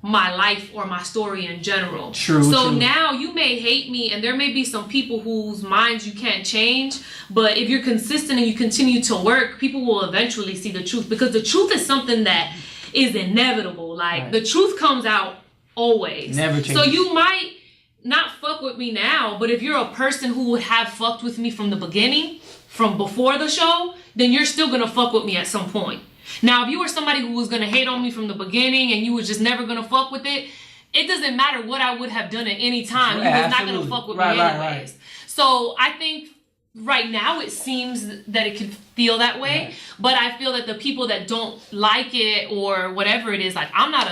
my life or my story in general. True. Now you may hate me, and there may be some people whose minds you can't change, but if you're consistent and you continue to work, people will eventually see the truth, because the truth is something that is inevitable. Like, the truth comes out always. Never changes. So you might not fuck with me now, but if you're a person who would have fucked with me from the beginning, from before the show, then you're still gonna fuck with me at some point. Now, if you were somebody who was gonna hate on me from the beginning and you was just never gonna fuck with it, it doesn't matter what I would have done at any time. You was not gonna fuck with me anyways. Right. So I think right now it seems that it could feel that way, but I feel that the people that don't like it or whatever it is, like, I'm not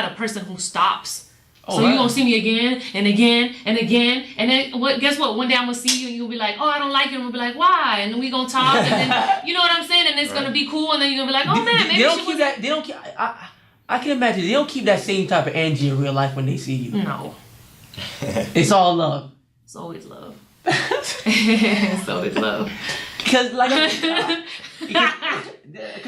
a person who stops. So you're gonna see me again and again and again, and then guess what? One day I'm gonna see you and you'll be like, oh, I don't like it, and we'll be like, why? And then we gonna talk, and then you know what I'm saying, and it's gonna be cool, and then you're gonna be like, oh man, maybe they don't keep that. They don't keep. I can imagine they don't keep that same type of energy in real life when they see you. No, it's all love. It's always love. It's always love. Because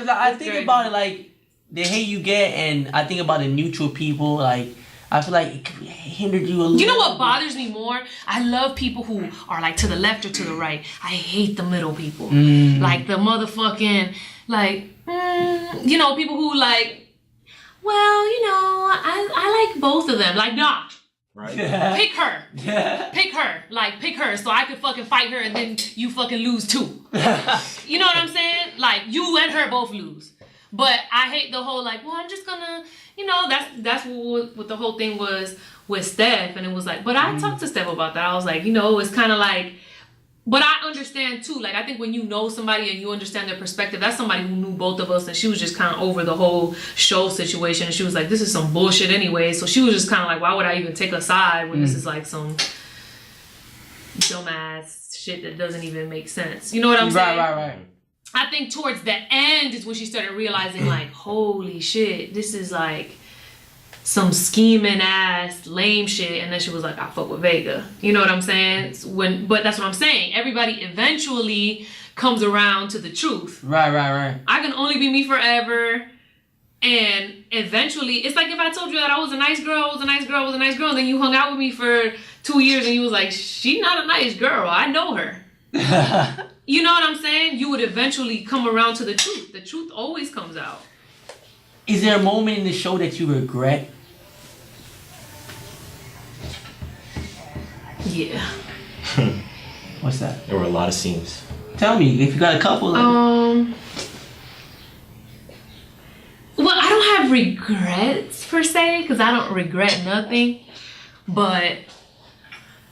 I think about it, like the hate you get, and I think about the neutral people, like. I feel like it could hinder you a little. You know what bothers me more? I love people who are like to the left or to the right. I hate the middle people. Like the motherfucking, like, you know, people who like, well, you know, I like both of them. Like, nah. Right. Pick her. Pick her. Like, pick her so I could fucking fight her and then you fucking lose too. You know what I'm saying? Like, you and her both lose. But I hate the whole, like, well, I'm just gonna, you know, that's what the whole thing was with Steph. And it was like, but I talked to Steph about that. I was like, you know, it's kind of like, but I understand too. Like, I think when you know somebody and you understand their perspective, that's somebody who knew both of us, and she was just kind of over the whole show situation. And she was like, this is some bullshit anyway. So she was just kind of like, why would I even take a side when this is like some dumbass shit that doesn't even make sense? You know what I'm saying? Right. I think towards the end is when she started realizing, like, holy shit, this is like some scheming ass lame shit. And then she was like, I fuck with Vega. You know what I'm saying? But that's what I'm saying. Everybody eventually comes around to the truth. Right. I can only be me forever. And eventually, it's like if I told you that I was a nice girl, and then you hung out with me for 2 years and you was like, she's not a nice girl. I know her. You know what I'm saying? You would eventually come around to the truth. The truth always comes out. Is there a moment in the show that you regret? Yeah. What's that? There were a lot of scenes. Tell me if you got a couple. Well, I don't have regrets per se, because I don't regret nothing. But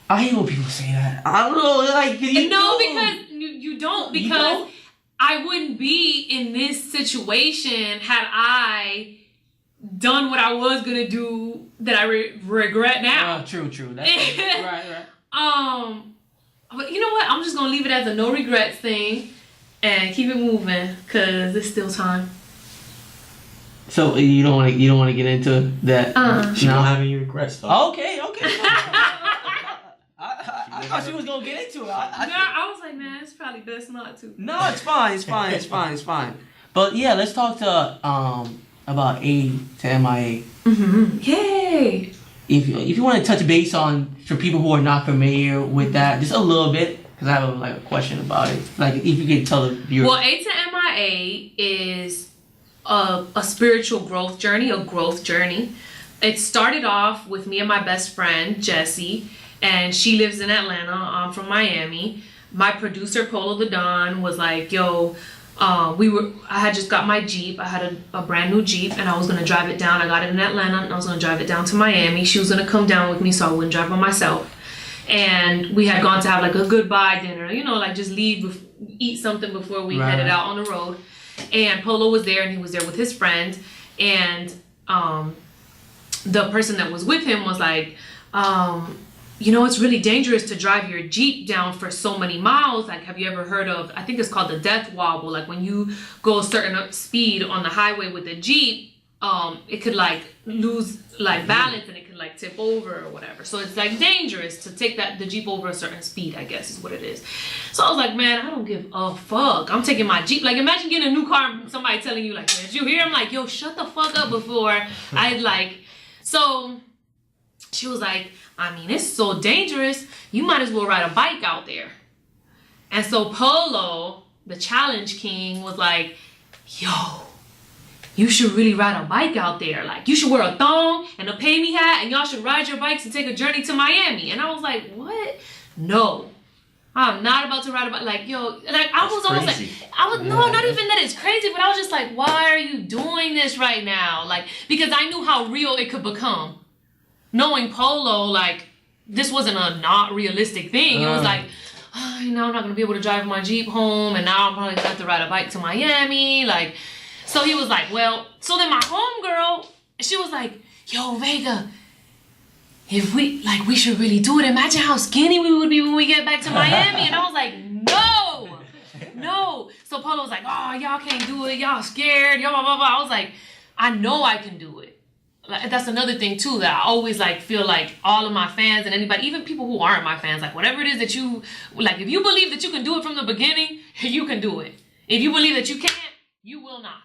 I hate when people say that. I don't know, like because you don't, because I wouldn't be in this situation had I done what I was gonna do that I regret now. True. That's right. But you know what? I'm just gonna leave it as a no regrets thing and keep it moving, cause there's still time. So you don't want to get into that? She don't have any regrets though. Okay. She I thought she was gonna get into it. I was like, man, it's probably best not to. No, it's fine. It's fine. It's fine. It's fine. But yeah, let's talk to about A to MIA. Yay! If you want to touch base on, for people who are not familiar with that, just a little bit, because I have a question about it. Like, if you could tell the viewers. Well, A to MIA is a spiritual growth journey, a growth journey. It started off with me and my best friend, Jessie, and she lives in Atlanta. I'm from Miami. My producer, Polo the Don, was like, yo, I had just got my Jeep. I had a brand new Jeep, and I was gonna drive it down. I got it in Atlanta, and I was gonna drive it down to Miami. She was gonna come down with me so I wouldn't drive by myself. And we had gone to have like a goodbye dinner, you know, like just leave, eat something before we headed out on the road. And Polo was there, and he was there with his friend. And the person that was with him was like, you know, it's really dangerous to drive your Jeep down for so many miles. Like, have you ever heard of, I think it's called the death wobble. Like, when you go a certain speed on the highway with a Jeep, it could like lose like balance, and it could like tip over or whatever. So it's like dangerous to take the Jeep over a certain speed, I guess is what it is. So I was like, man, I don't give a fuck. I'm taking my Jeep. Like, imagine getting a new car and somebody telling you like, did you hear? I'm like, yo, shut the fuck up before I like, so she was like, I mean, it's so dangerous. You might as well ride a bike out there. And so Polo, the challenge king, was like, yo, you should really ride a bike out there. Like, you should wear a thong and a pay-me hat, and y'all should ride your bikes and take a journey to Miami. And I was like, what? No, I'm not about to ride a bike. Like, yo, like, I was almost like, no, not even that it's crazy, but I was just like, why are you doing this right now? Like, because I knew how real it could become. Knowing Polo, like, this wasn't a not realistic thing. It was like, oh, you know, I'm not gonna be able to drive my Jeep home, and now I'm probably gonna have to ride a bike to Miami. Like, so he was like, well, so then my homegirl, she was like, yo, Vega, if we should really do it. Imagine how skinny we would be when we get back to Miami. And I was like, no. So Polo was like, oh, y'all can't do it. Y'all scared. Y'all blah, blah, blah. I was like, I know I can do it. Like, that's another thing too, that I always like feel like all of my fans and anybody, even people who aren't my fans, like whatever it is that you, like if you believe that you can do it from the beginning, you can do it. If you believe that you can't, you will not.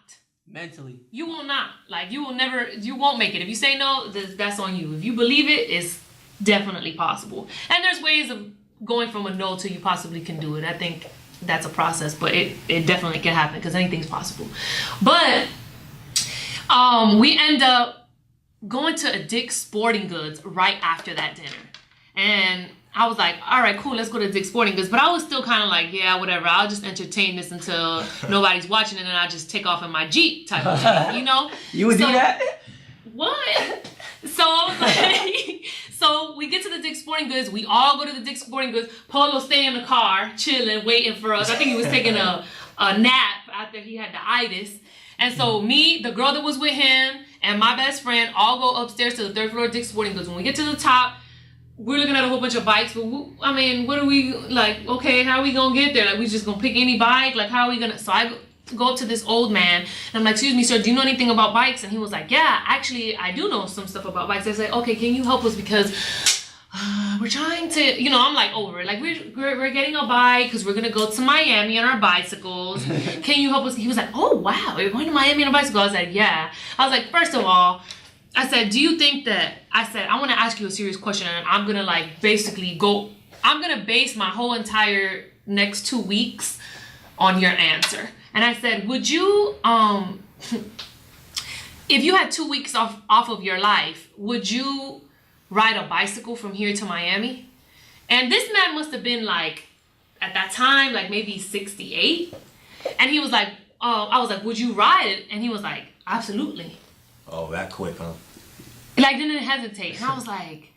Mentally. You will not. Like, you won't make it. If you say no, that's on you. If you believe it, it's definitely possible. And there's ways of going from a no to you possibly can do it. I think that's a process, but it definitely can happen because anything's possible. But we end up going to a Dick's Sporting Goods right after that dinner. And I was like, all right, cool, let's go to Dick's Sporting Goods. But I was still kind of like, yeah, whatever. I'll just entertain this until nobody's watching, and then I'll just take off in my Jeep type of thing, you know? You would do that? What? So I was like, so we get to the Dick's Sporting Goods. We all go to the Dick's Sporting Goods. Polo stay in the car, chilling, waiting for us. I think he was taking a nap after he had the itis. And so me, the girl that was with him, and my best friend all go upstairs to the third floor of Dick's Sporting Goods. When we get to the top, we're looking at a whole bunch of bikes. But I mean, what are we, like, okay, how are we going to get there? Like, we just going to pick any bike? Like, how are we going to? So I go up to this old man, and I'm like, excuse me, sir, do you know anything about bikes? And he was like, yeah, actually, I do know some stuff about bikes. I said, okay, can you help us? Because we're trying to, you know, I'm like over it. Like, we're getting a bike because we're going to go to Miami on our bicycles. Can you help us? He was like, oh, wow, you're going to Miami on a bicycle? I was like, yeah. I was like, first of all, I said, do you think that, I said, I want to ask you a serious question, and I'm going to like basically I'm going to base my whole entire next 2 weeks on your answer. And I said, would you, if you had 2 weeks off of your life, would you ride a bicycle from here to Miami? And this man must have been like, at that time, like maybe 68. And he was like, oh, I was like, would you ride it? And he was like, absolutely. Oh, that quick, huh? Like, didn't hesitate. And I was like,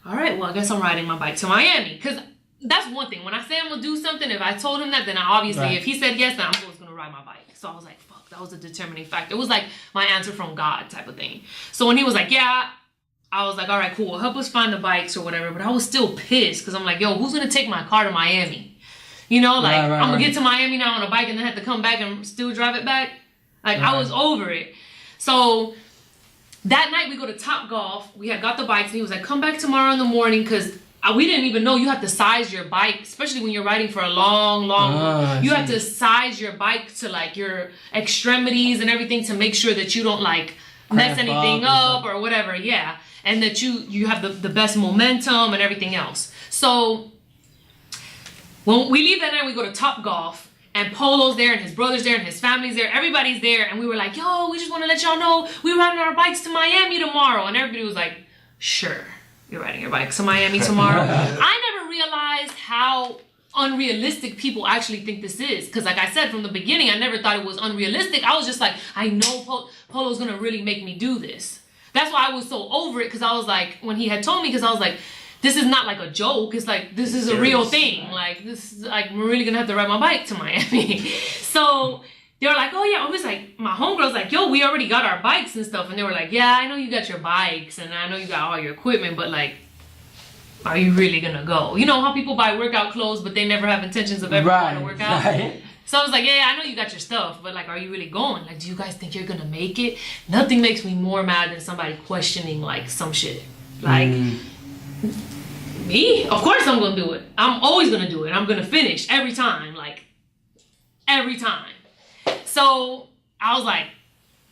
all right, well, I guess I'm riding my bike to Miami. Because that's one thing. When I say I'm going to do something, if I told him that, then obviously, if he said yes, then I'm always going to ride my bike. So I was like, fuck, that was a determining factor. It was like my answer from God type of thing. So when he was like, yeah, I was like, all right, cool. Help us find the bikes or whatever. But I was still pissed because I'm like, yo, who's going to take my car to Miami? You know, like, I'm going to get to Miami now on a bike and then have to come back and still drive it back. Like, I was over it. So that night we go to Top Golf. We had got the bikes, and he was like, come back tomorrow in the morning because we didn't even know you have to size your bike, especially when you're riding for a long you have to size your bike to like your extremities and everything to make sure that you don't like mess anything up or whatever. Yeah. And that you have the best momentum and everything else. So when we leave that night, we go to Top Golf, and Polo's there, and his brother's there, and his family's there, everybody's there, and we were like, yo, we just want to let y'all know we're riding our bikes to Miami tomorrow. And everybody was like, sure, you're riding your bikes to Miami tomorrow. I never realized how unrealistic people actually think this is, because like I said from the beginning, I never thought it was unrealistic. I was just like, I know Polo's gonna really make me do this. That's why I was so over it, because I was like, when he had told me, because I was like, this is not like a joke. It's like, this is a real thing. Like, this is like, we're really gonna have to ride my bike to Miami. So they were like, oh yeah. I was like, my homegirl's like, yo, we already got our bikes and stuff. And they were like, yeah, I know you got your bikes and I know you got all your equipment, but like, are you really gonna go? You know how people buy workout clothes, but they never have intentions of ever going to work out? Right. So I was like, yeah, I know you got your stuff, but like, are you really going? Like, do you guys think you're gonna make it? Nothing makes me more mad than somebody questioning like some shit. Like, me? Of course I'm gonna do it. I'm always gonna do it. I'm gonna finish every time, like, every time. So I was like,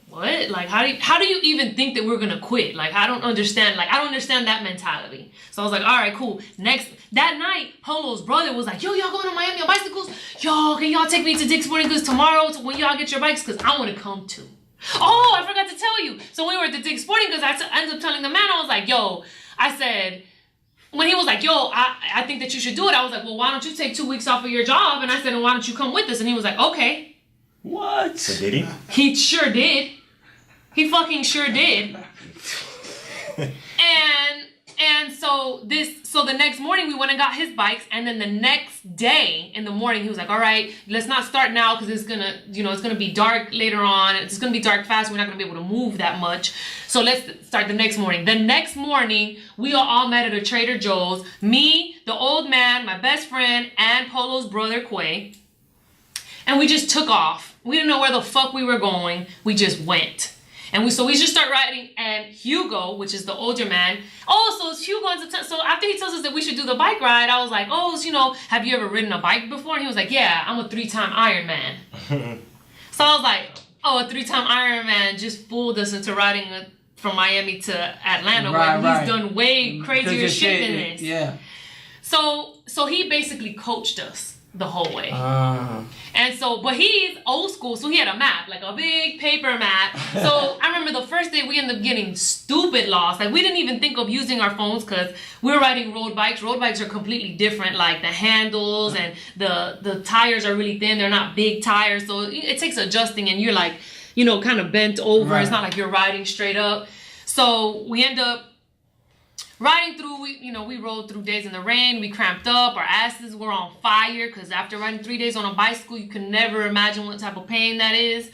what? Like, how do you even think that we're gonna quit? Like, I don't understand. Like, I don't understand that mentality. So I was like, all right, cool. That night, Polo's brother was like, yo, y'all going to Miami on bicycles? Yo, can y'all take me to Dick's Sporting Goods tomorrow when y'all get your bikes? Because I want to come too. Oh, I forgot to tell you. So when we were at the Dick's Sporting Goods, I ended up telling the man, I was like, yo, I said, when he was like, yo, I think that you should do it. I was like, well, why don't you take 2 weeks off of your job? And I said, and why don't you come with us? And he was like, okay. What? So did he? He sure did. He fucking sure did. And so the next morning we went and got his bikes, and then the next day in the morning he was like, all right, let's not start now because it's gonna be dark later on. It's gonna be dark fast. We're not gonna be able to move that much. So let's start the next morning. The next morning we all met at a Trader Joe's. Me, the old man, my best friend, and Polo's brother Quay. And we just took off. We didn't know where the fuck we were going. We just went. And we just start riding, and Hugo, which is the older man, so Hugo ends up so after he tells us that we should do the bike ride, I was like, have you ever ridden a bike before? And he was like, yeah, I'm a 3-time Ironman. So I was like, oh, a 3-time Ironman just fooled us into riding from Miami to Atlanta, where he's done way crazier shit than this. Yeah. So he basically coached us the whole way. But he's old school, so he had a map, like a big paper map. So I remember the first day we ended up getting stupid lost. Like, we didn't even think of using our phones because we were riding road bikes. Road bikes are completely different, like the handles and the tires are really thin. They're not big tires, so it takes adjusting, and you're like, kind of bent over. Right. It's not like you're riding straight up. So we end up riding through, we rode through days in the rain. We cramped up. Our asses were on fire because after riding 3 days on a bicycle, you can never imagine what type of pain that is.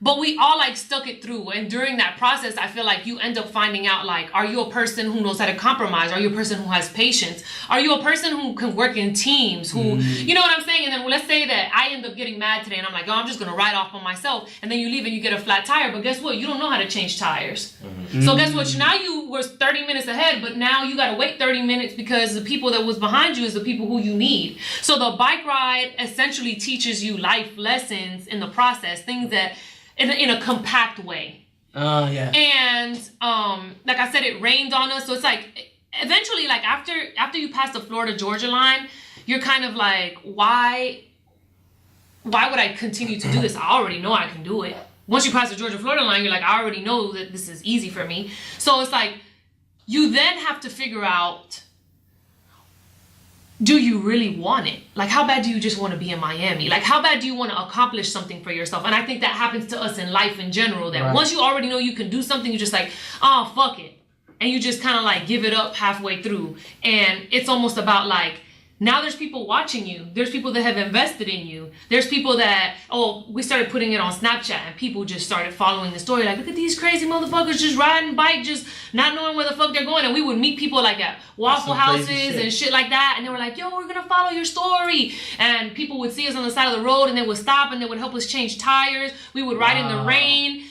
But we all like stuck it through. And during that process, I feel like you end up finding out, like, are you a person who knows how to compromise? Are you a person who has patience? Are you a person who can work in teams? Who, you know what I'm saying? And then let's say that I end up getting mad today and I'm like, I'm just going to ride off on myself. And then you leave and you get a flat tire. But guess what? You don't know how to change tires. So guess what? Now you were 30 minutes ahead, but now you got to wait 30 minutes because the people that was behind you is the people who you need. So the bike ride essentially teaches you life lessons in the process, things that in a compact way. Yeah. And like I said, it rained on us, so it's like eventually, like after you pass the Florida-Georgia line, you're kind of like, why would I continue to do this? I already know I can do it. Once you pass the Georgia-Florida line, you're like, I already know that this is easy for me. So it's like, you then have to figure out, do you really want it? Like, how bad do you just want to be in Miami? Like, how bad do you want to accomplish something for yourself? And I think that happens to us in life in general, that once you already know you can do something, you're just like, oh, fuck it. And you just kind of like give it up halfway through. And it's almost about like, now there's people watching you. There's people that have invested in you. There's people that, we started putting it on Snapchat and people just started following the story. Like, look at these crazy motherfuckers just riding bike, just not knowing where the fuck they're going. And we would meet people like at Waffle Houses and shit like that. And they were like, yo, we're going to follow your story. And people would see us on the side of the road and they would stop and they would help us change tires. We would ride in the rain.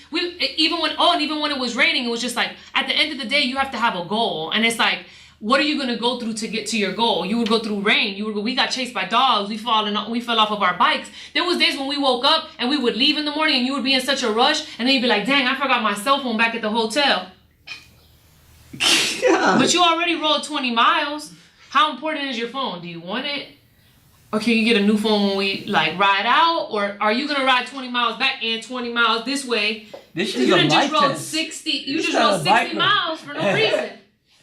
Even when it was raining, it was just like, at the end of the day, you have to have a goal. And it's like, what are you gonna go through to get to your goal? You would go through rain. We got chased by dogs. We fell off of our bikes. There was days when we woke up and we would leave in the morning, and you would be in such a rush, and then you'd be like, "Dang, I forgot my cell phone back at the hotel." Yeah. But you already rode 20 miles. How important is your phone? Do you want it? Or can you get a new phone when we like ride out? Or are you gonna ride 20 miles back and 20 miles this way? This you didn't just rode 60. You just rode 60 miles for no reason.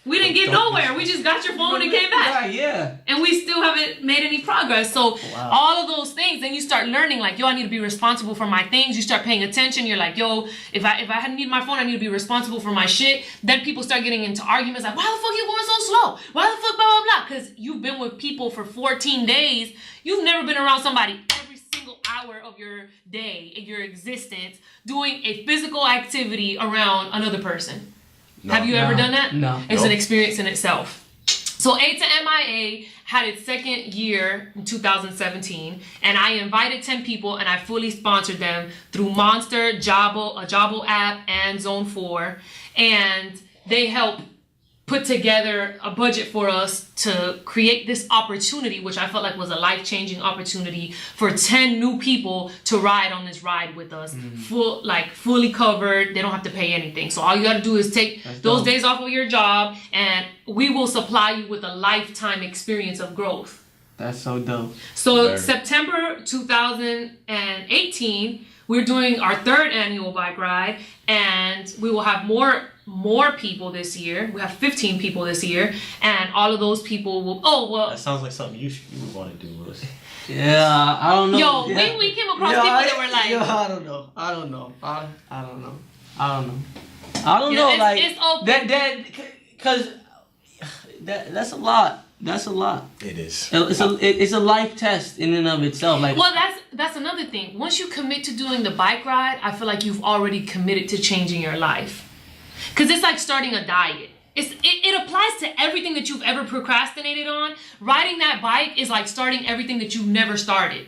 We didn't get nowhere. We just got your phone and came back. Right, yeah. And we still haven't made any progress. So all of those things, then you start learning like, yo, I need to be responsible for my things. You start paying attention. You're like, yo, if I need my phone, I need to be responsible for my shit. Then people start getting into arguments like, why the fuck you going so slow? Why the fuck blah, blah, blah? Because you've been with people for 14 days. You've never been around somebody every single hour of your day, in your existence, doing a physical activity around another person. No, have you ever done that? No. It's an experience in itself. So A to MIA had its second year in 2017, and I invited 10 people, and I fully sponsored them through Monster, Jabbo, a Jabbo app, and Zone 4, and they helped put together a budget for us to create this opportunity, which I felt like was a life-changing opportunity for 10 new people to ride on this ride with us, fully covered. They don't have to pay anything. So all you got to do is take those days off of your job, and we will supply you with a lifetime experience of growth. That's so dope. So September 2018, we're doing our third annual bike ride, and we will have more people this year. We have 15 people this year, and all of those people will. That sounds like something you would want to do, Willis. Yeah, I don't know. Yo, we came across people that were like, I don't know. I don't know. Like it's open. That's a lot. That's a lot. It is. It's a life test in and of itself. Like, well, that's another thing. Once you commit to doing the bike ride, I feel like you've already committed to changing your life. Because it's like starting a diet. It applies to everything that you've ever procrastinated on. Riding that bike is like starting everything that you've never started.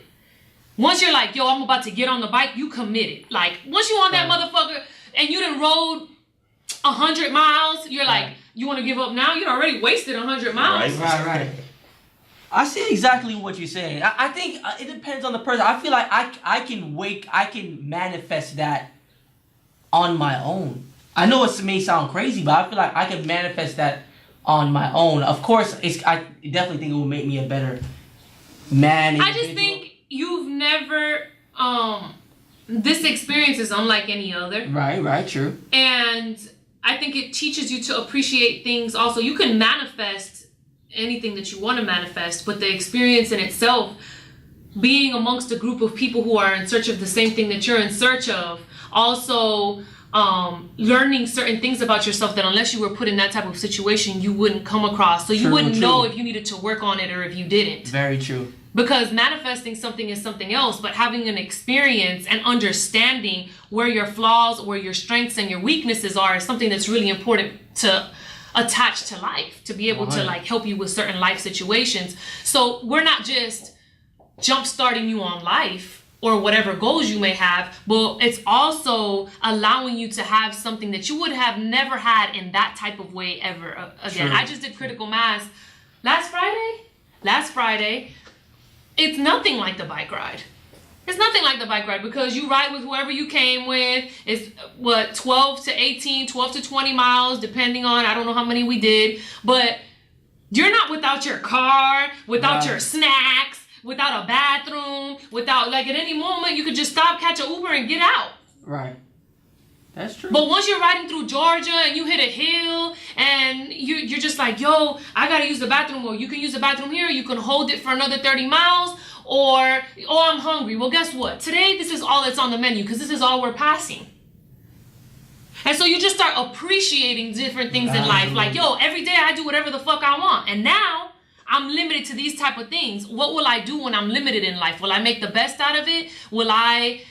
Once you're like, yo, I'm about to get on the bike, you committed. Like, once you on that motherfucker and you done rode 100 miles, you're like, you want to give up now? You already wasted 100 miles. Right. I see exactly what you're saying. I think it depends on the person. I feel like I can manifest that on my own. I know it may sound crazy, but I feel like I can manifest that on my own. Of course, I definitely think it will make me a better man. I just think you've never, this experience is unlike any other. Right, true. And I think it teaches you to appreciate things also. You can manifest anything that you want to manifest, but the experience in itself, being amongst a group of people who are in search of the same thing that you're in search of, also learning certain things about yourself that unless you were put in that type of situation, you wouldn't come across. So you wouldn't know if you needed to work on it or if you didn't. Very true. Because manifesting something is something else, but having an experience and understanding where your flaws, where your strengths and your weaknesses are is something that's really important to attach to life, to be able to like help you with certain life situations. So we're not just jump starting you on life or whatever goals you may have, but it's also allowing you to have something that you would have never had in that type of way ever again. True. I just did critical mass last Friday. It's nothing like the bike ride. It's nothing like the bike ride because you ride with whoever you came with. It's 12 to 18, 12 to 20 miles, depending on, I don't know how many we did, but you're not without your car, without your snacks, without a bathroom, without, like, at any moment you could just stop, catch an Uber and get out. Right. That's true. But once you're riding through Georgia and you hit a hill and you're just like, yo, I gotta use the bathroom, or you can use the bathroom here, you can hold it for another 30 miles, or, oh, I'm hungry. Well, guess what? Today, this is all that's on the menu because this is all we're passing. And so you just start appreciating different things in life. Like, yo, every day I do whatever the fuck I want. And now I'm limited to these type of things. What will I do when I'm limited in life? Will I make the best out of it? Will I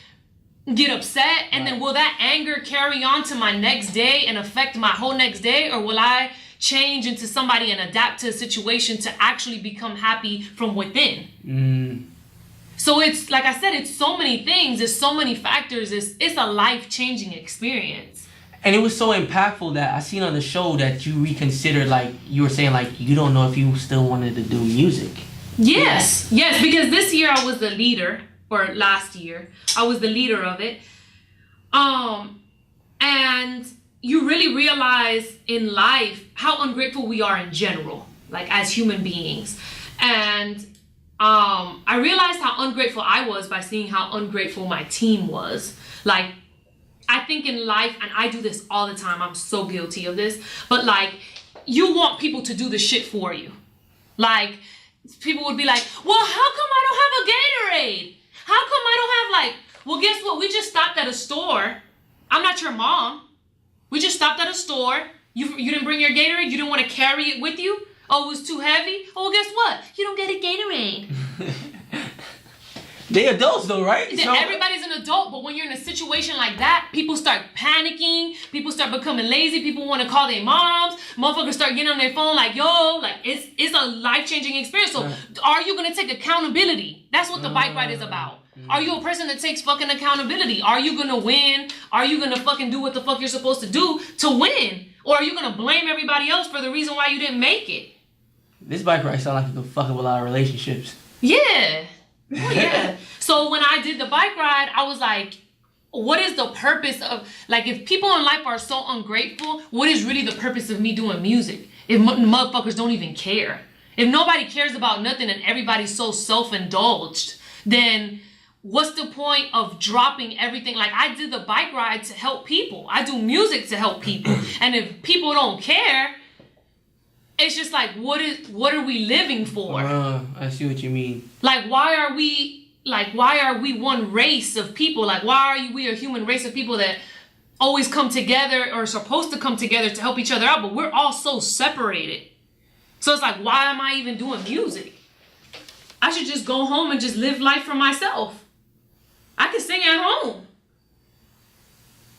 get upset? And then will that anger carry on to my next day and affect my whole next day? Or will I change into somebody and adapt to a situation to actually become happy from within? So it's, like I said, it's so many things. There's so many factors. It's a life-changing experience. And it was so impactful that I seen on the show that you reconsidered, like you were saying, like you don't know if you still wanted to do music. Yes, because this year I was the leader, or last year I was the leader of it. And you really realize in life how ungrateful we are in general, like as human beings. And I realized how ungrateful I was by seeing how ungrateful my team was. Like, I think in life, and I do this all the time, I'm so guilty of this, but like, you want people to do the shit for you. Like, people would be like, well, how come I don't have a Gatorade? How come I don't have like, well, guess what? We just stopped at a store. I'm not your mom. We just stopped at a store. You didn't bring your Gatorade? You didn't want to carry it with you? Oh, it was too heavy? Oh, well, guess what? You don't get a Gatorade. They adults though, right? Everybody's an adult, but when you're in a situation like that, people start panicking. People start becoming lazy. People want to call their moms. Motherfuckers start getting on their phone like, yo, like it's a life-changing experience. So are you going to take accountability? That's what the bike ride is about. Are you a person that takes fucking accountability? Are you going to win? Are you going to fucking do what the fuck you're supposed to do to win? Or are you going to blame everybody else for the reason why you didn't make it? This bike ride sounds like it could fuck up a lot of relationships. Yeah. Well, yeah. So when I did the bike ride, I was like, what is the purpose of, like, if people in life are so ungrateful, what is really the purpose of me doing music? If motherfuckers don't even care. If nobody cares about nothing and everybody's so self-indulged, then what's the point of dropping everything? Like, I did the bike ride to help people. I do music to help people. And if people don't care, it's just like, what are we living for? I see what you mean. Like, why are we one race of people? Like, why are we a human race of people that always come together or are supposed to come together to help each other out, but we're all so separated? So it's like, why am I even doing music? I should just go home and just live life for myself. I can sing at home.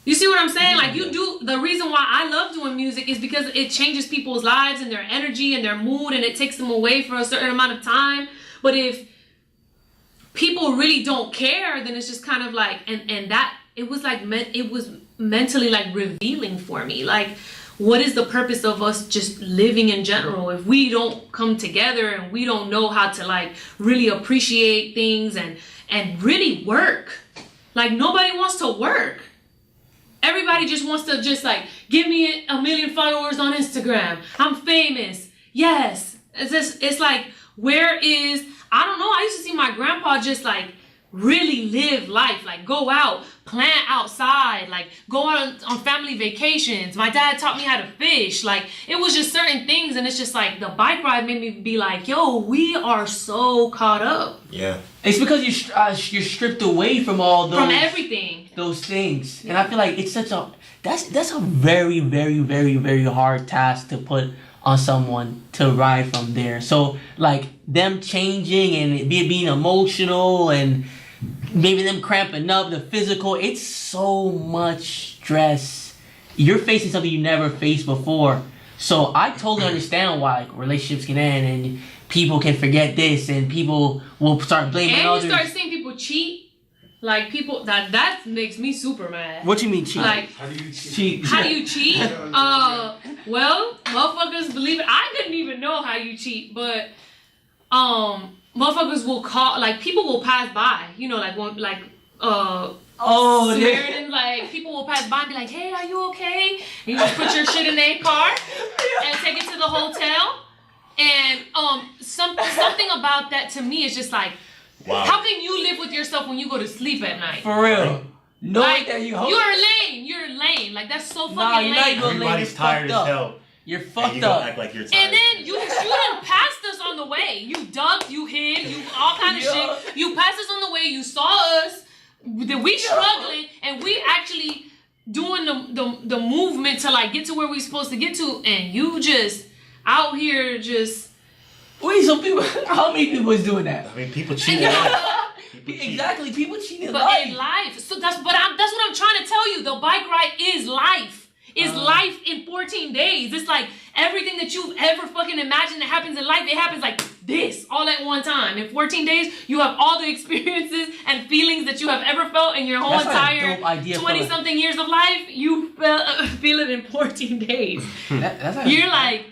You see what I'm saying? Like, the reason why I love doing music is because it changes people's lives and their energy and their mood, and it takes them away for a certain amount of time. But if people really don't care, then it's just kind of like, and that, it was mentally like revealing for me. Like, what is the purpose of us just living in general if we don't come together and we don't know how to like really appreciate things and really work? Like, nobody wants to work. Everybody just wants to just like, give me 1 million followers on Instagram. I'm famous. Yes. It's like, where is, I don't know. I used to see my grandpa just like really live life, like go out, plant outside, like go on family vacations. My dad taught me how to fish. Like, it was just certain things. And it's just like, the bike ride made me be like, yo, we are so caught up. Yeah. It's because you're stripped away from all those, from everything, those things. And I feel like it's such a, that's a very, very, very, very hard task to put on someone to ride from there. So like them changing and being emotional and maybe them cramping up, the physical, it's so much stress. You're facing something you never faced before. So I totally understand why like, relationships can end and people can forget this and people will start blaming others. And you start seeing people cheat. Like, people, that makes me super mad. What you mean cheat? Like, How do you cheat? How do you cheat? Well, motherfuckers believe it. I didn't even know how you cheat, but motherfuckers will call, like, people will pass by, you know, like, one, like, Samaritan, like, people will pass by and be like, hey, are you okay? And you just put your shit in their car and take it to the hotel. And something about that to me is just like, wow. How can you live with yourself when you go to sleep at night? For real. No, like, that you're lame. You're lame. Like, that's so fucking lame. Everybody's tired as hell. You're fucked and you up. Act like you're tired. And then you done passed us on the way. You ducked, you hid, you all kind of shit. You passed us on the way. You saw us. We struggling, and we actually doing the movement to like get to where we supposed to get to, and you just out here just. Wait, so people? How many people is doing that? I mean, people cheat in life. Exactly, people cheat in life. But in life, so that's what I'm trying to tell you. The bike ride is life. It's life in 14 days. It's like everything that you've ever fucking imagined that happens in life, it happens like this all at one time. In 14 days, you have all the experiences and feelings that you have ever felt in your whole entire 20-something years of life. You feel it in 14 days. You're like,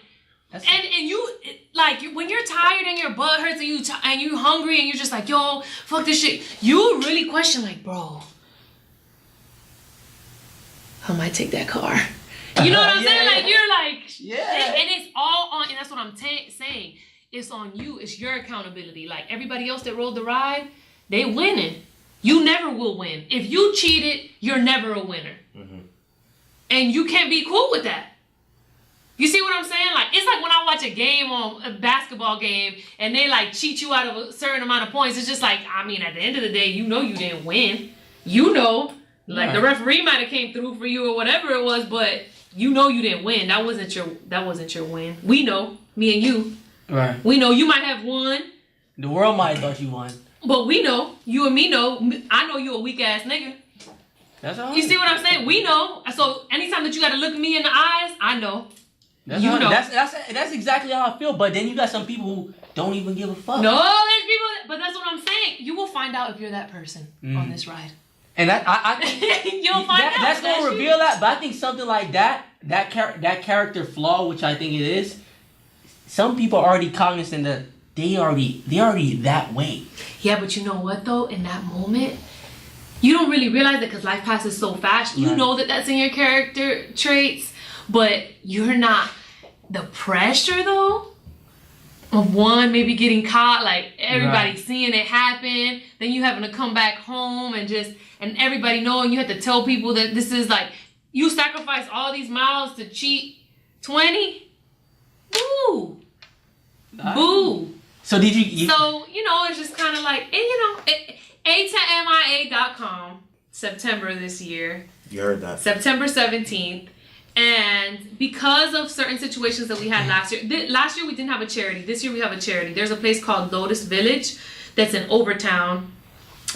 and you like when you're tired and your butt hurts and you hungry and you're just like, yo, fuck this shit. You really question like, bro, I might take that car. You know what I'm saying? Like you're like, and it's all on, and that's what I'm saying. It's on you. It's your accountability. Like everybody else that rode the ride, they winning. You never will win. If you cheated, you're never a winner. Mm-hmm. And you can't be cool with that. You see what I'm saying? Like it's like when I watch a game on a basketball game and they like cheat you out of a certain amount of points. It's just like, I mean, at the end of the day, you know you didn't win. You know, like the referee might have came through for you or whatever it was, but you know you didn't win. That wasn't your win. We know, me and you. Right. We know you might have won. The world might have thought you won. But we know, you and me know, I know you a weak ass nigga. That's all. You see what I'm saying? We know. So anytime that you gotta look me in the eyes, I know. That's exactly how I feel. But then you got some people who don't even give a fuck. No, there's people, but that's what I'm saying. You will find out if you're that person on this ride. And that I think you'll find out. That's gonna reveal that. But I think something like that character flaw, which I think it is, some people are already cognizant that they already that way. Yeah, but you know what though? In that moment, you don't really realize it because life passes so fast. You know that that's in your character traits, but you're not. The pressure though of one maybe getting caught, like everybody seeing it happen, then you having to come back home and everybody knowing you have to tell people that this is like you sacrifice all these miles to cheat 20. Boo. Boo. So did you So, you know, it's just kind of like, and you know, A10MIA.com, September this year. You heard that. September 17th. And because of certain situations that we had last year we didn't have a charity. This year we have a charity. There's a place called Lotus Village that's in Overtown.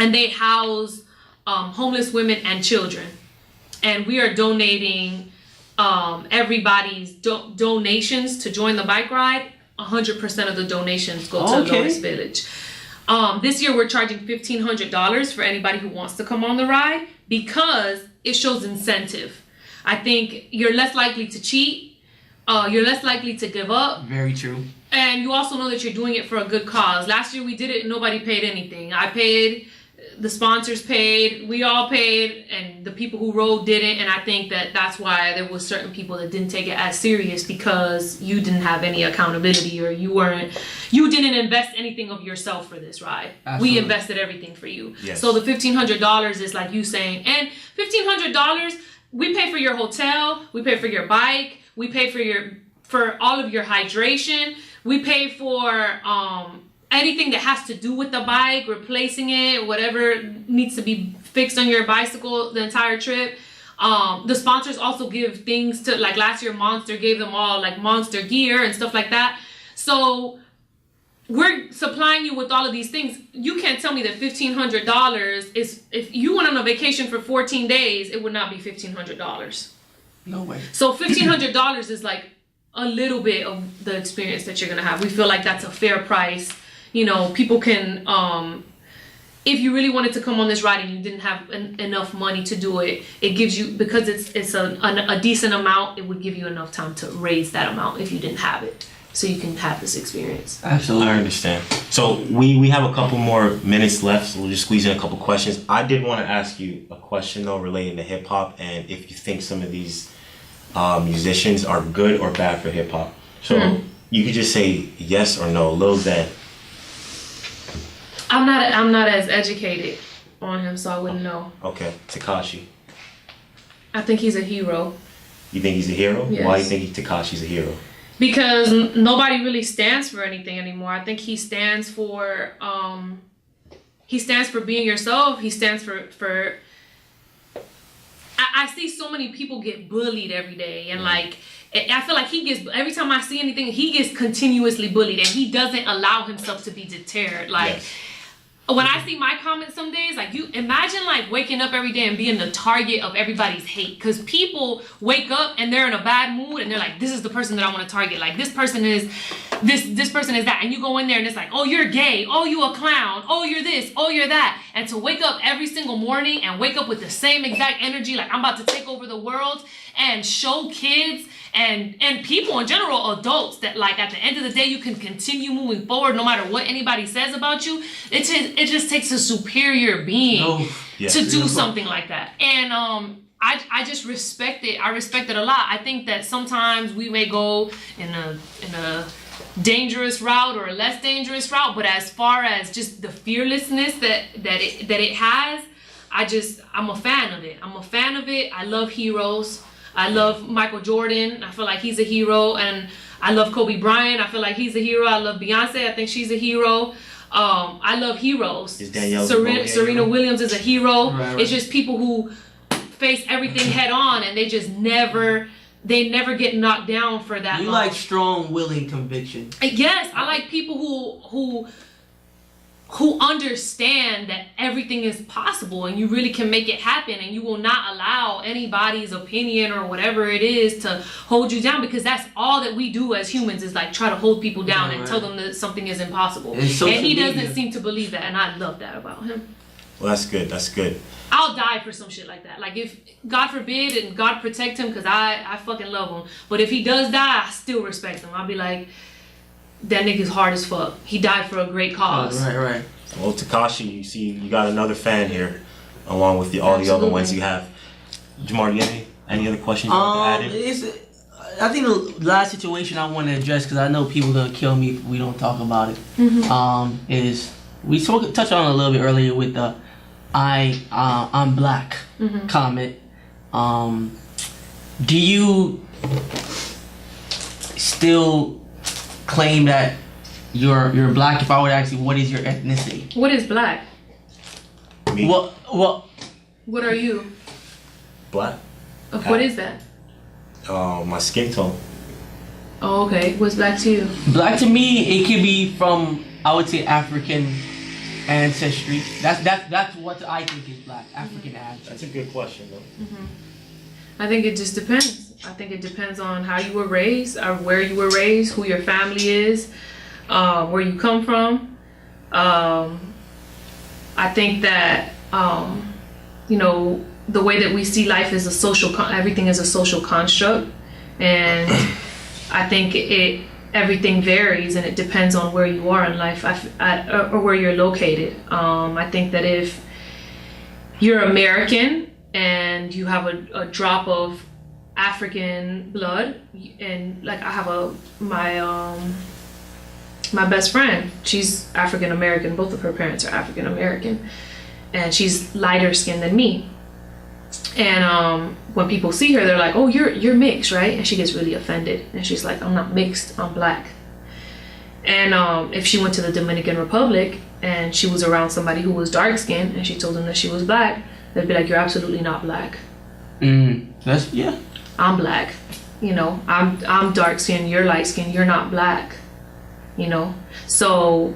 And they house homeless women and children. And we are donating everybody's donations to join the bike ride. 100% of the donations go to Lotus Village. This year we're charging $1,500 for anybody who wants to come on the ride because it shows incentive. I think you're less likely to cheat. You're less likely to give up. Very true. And you also know that you're doing it for a good cause. Last year we did it and nobody paid anything. I paid, the sponsors paid, we all paid, and the people who rode didn't. And I think that's why there was certain people that didn't take it as serious because you didn't have any accountability or you didn't invest anything of yourself for this ride. Absolutely. We invested everything for you. Yes. So the $1,500 is like you saying, and $1,500, we pay for your hotel, we pay for your bike, we pay for all of your hydration, we pay for anything that has to do with the bike, replacing it, whatever needs to be fixed on your bicycle the entire trip. The sponsors also give things to, like last year Monster gave them all like Monster gear and stuff like that. So we're supplying you with all of these things. You can't tell me that $1,500 is, if you went on a vacation for 14 days, it would not be $1,500. No way. So $1,500 is like a little bit of the experience that you're gonna have. We feel like that's a fair price. You know, people can, if you really wanted to come on this ride and you didn't have enough money to do it, it gives you, because it's a decent amount, it would give you enough time to raise that amount if you didn't have it. So you can have this experience. Absolutely. I understand. So we have a couple more minutes left, so we'll just squeeze in a couple questions. I did want to ask you a question though relating to hip hop and if you think some of these musicians are good or bad for hip hop. So you could just say yes or no. Lil Xan. I'm not as educated on him, so I wouldn't know. Okay. Tekashi. I think he's a hero. You think he's a hero? Yes. Why do you think Tekashi's a hero? Because nobody really stands for anything anymore. I think he stands for being yourself. He stands for I see so many people get bullied every day, and like I feel like he gets, every time I see anything, he gets continuously bullied and he doesn't allow himself to be deterred. Like when I see my comments some days, like, you imagine like waking up every day and being the target of everybody's hate, because people wake up and they're in a bad mood and they're like, this is the person that I want to target, like this person is this person is that, and you go in there and it's like, oh, you're gay, oh, you a clown, oh, you're this, oh, you're that. And to wake up every single morning and wake up with the same exact energy, like I'm about to take over the world, and show kids and people in general, adults, that like at the end of the day you can continue moving forward no matter what anybody says about you. It just takes a superior being to do something like that. And I just respect it. I respect it a lot. I think that sometimes we may go in a dangerous route or a less dangerous route, but as far as just the fearlessness that it has, I'm a fan of it. I'm a fan of it. I love heroes. I love Michael Jordan. I feel like he's a hero. And I love Kobe Bryant. I feel like he's a hero. I love Beyonce. I think she's a hero. I love heroes. Is Danielle Serena Williams is a hero. Right. It's just people who face everything head on, and they just never get knocked down for that You long. like strong, willing conviction. Yes, I like people who understand that everything is possible and you really can make it happen, and you will not allow anybody's opinion or whatever it is to hold you down, because that's all that we do as humans, is like try to hold people down and tell them that something is impossible. And he doesn't seem to believe that, and I love that about him. Well, that's good. That's good. I'll die for some shit like that. Like, if God forbid and God protect him, because I fucking love him, but if he does die, I still respect him. I'll be like, that nigga's hard as fuck. He died for a great cause. Right. Well, Tekashi, you see, you got another fan here, along with all the other ones you have. Jamar, do you have any other questions you want to add in? I think the last situation I want to address, because I know people are gonna kill me if we don't talk about it, is we touched on it a little bit earlier with the I'm black comment. Do you still claim that you're black? If I would ask you, what is your ethnicity? What is black? Me? What are you? Black. What is that? My skin tone. Oh, okay. What's black to you? Black to me, it could be from, I would say, African ancestry. That's what I think is black. African ancestry. That's a good question, though. I think it just depends. I think it depends on how you were raised, or where you were raised, who your family is, where you come from. I think that the way that we see life is everything is a social construct, and I think everything varies, and it depends on where you are in life, or where you're located. I think that if you're American and you have a drop of African blood, and like I have my best friend, she's African American. Both of her parents are African American, and she's lighter skinned than me. And when people see her, they're like, "Oh, you're mixed, right?" And she gets really offended, and she's like, "I'm not mixed. I'm black." And if she went to the Dominican Republic and she was around somebody who was dark skinned and she told them that she was black, they'd be like, "You're absolutely not black." I'm black. I'm dark skinned. You're light skinned. You're not black. So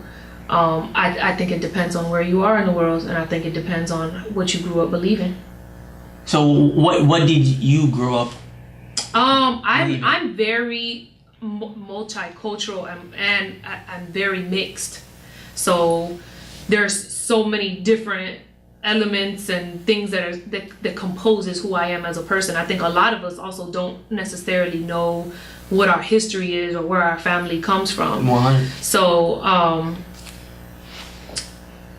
I think it depends on where you are in the world, and I think it depends on what you grew up believing. So what did you grow up? I'm very multicultural, and I'm very mixed. So there's so many different elements and things that composes who I am as a person. I think a lot of us also don't necessarily know what our history is or where our family comes from. 100. So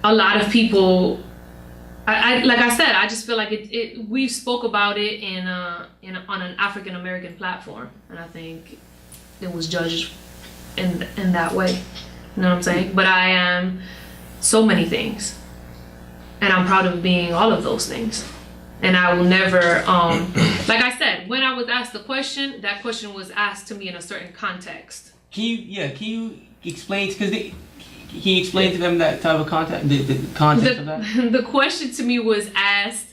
a lot of people, I like I said, I just feel like we spoke about it on an African American platform, and I think it was judged in that way. You know what I'm saying? But I am so many things, and I'm proud of being all of those things. And I will never, like I said, when I was asked the question, that question was asked to me in a certain context. Can you explain, because can you explain to them that type of context, the context of that? The question to me was asked,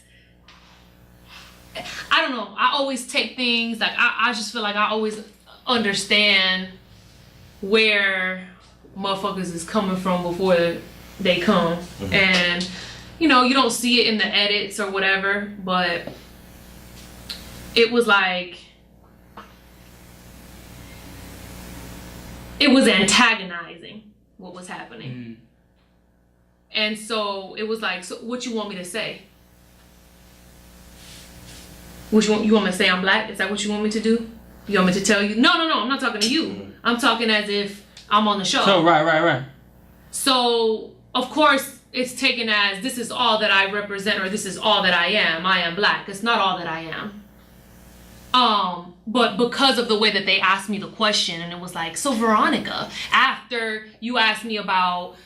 I don't know, I always take things, like I just feel like I always understand where motherfuckers is coming from before they come. And you know, you don't see it in the edits or whatever, but it was like, it was antagonizing what was happening. And so it was like, so what you want me to say? What you want me to say I'm black? Is that what you want me to do? You want me to tell you? No, I'm not talking to you. I'm talking as if I'm on the show. So, right. So, of course, it's taken as this is all that I represent, or this is all that I am. I am black. It's not all that I am. But because of the way that they asked me the question, and it was like, so Veronica, after you asked me about,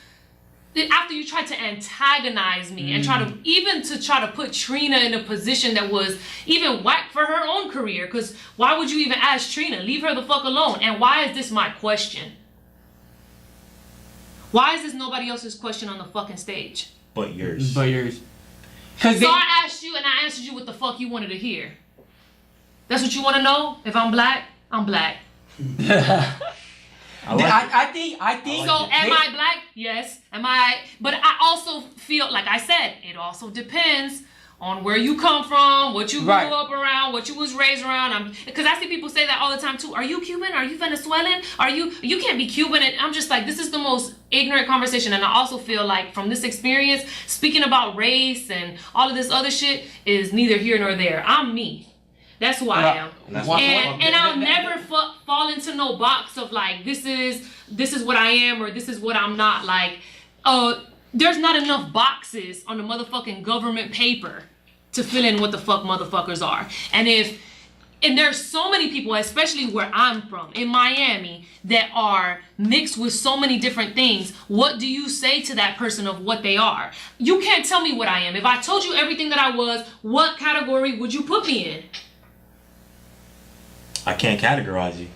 after you tried to antagonize me and try to put Trina in a position that was even whack for her own career, because why would you even ask Trina? Leave her the fuck alone. And why is this my question? Why is this nobody else's question on the fucking stage? But yours. So I asked you, and I answered you what the fuck you wanted to hear. That's what you want to know? If I'm black, I'm black. I think. So am I black? Yes. Am I? But I also feel, like I said, it also depends on where you come from, what you grew up around, what you was raised around. Because I see people say that all the time too. Are you Cuban? Are you Venezuelan? You can't be Cuban. And I'm just like, this is the most ignorant conversation. And I also feel like from this experience, speaking about race and all of this other shit is neither here nor there. I'm me. That's who I am. And I'll never fall into no box of like, this is what I am, or this is what I'm not. Like, there's not enough boxes on the motherfucking government paper to fill in what the fuck motherfuckers are. And there's so many people, especially where I'm from, in Miami, that are mixed with so many different things. What do you say to that person of what they are? You can't tell me what I am. If I told you everything that I was, what category would you put me in? I can't categorize you.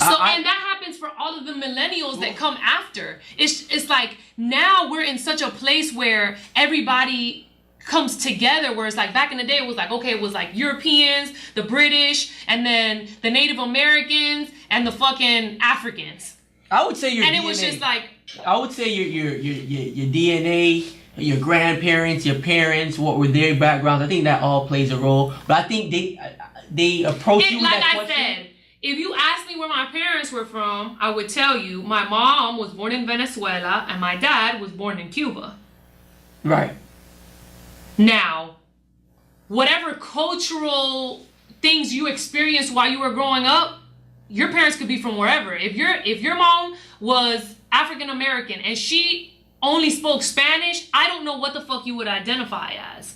And that happens for all of the millennials that come after. It's like now we're in such a place where everybody comes together, where it's like back in the day it was like, okay, it was like Europeans, the British, and then the Native Americans and the fucking Africans. I would say your DNA. And it was just like, I would say your DNA, your grandparents, your parents, what were their backgrounds. I think that all plays a role. But I think they approach you with that question. Like I said, if you asked me where my parents were from, I would tell you my mom was born in Venezuela and my dad was born in Cuba. Right. Now, whatever cultural things you experienced while you were growing up, your parents could be from wherever. If your mom was African American and she only spoke Spanish, I don't know what the fuck you would identify as.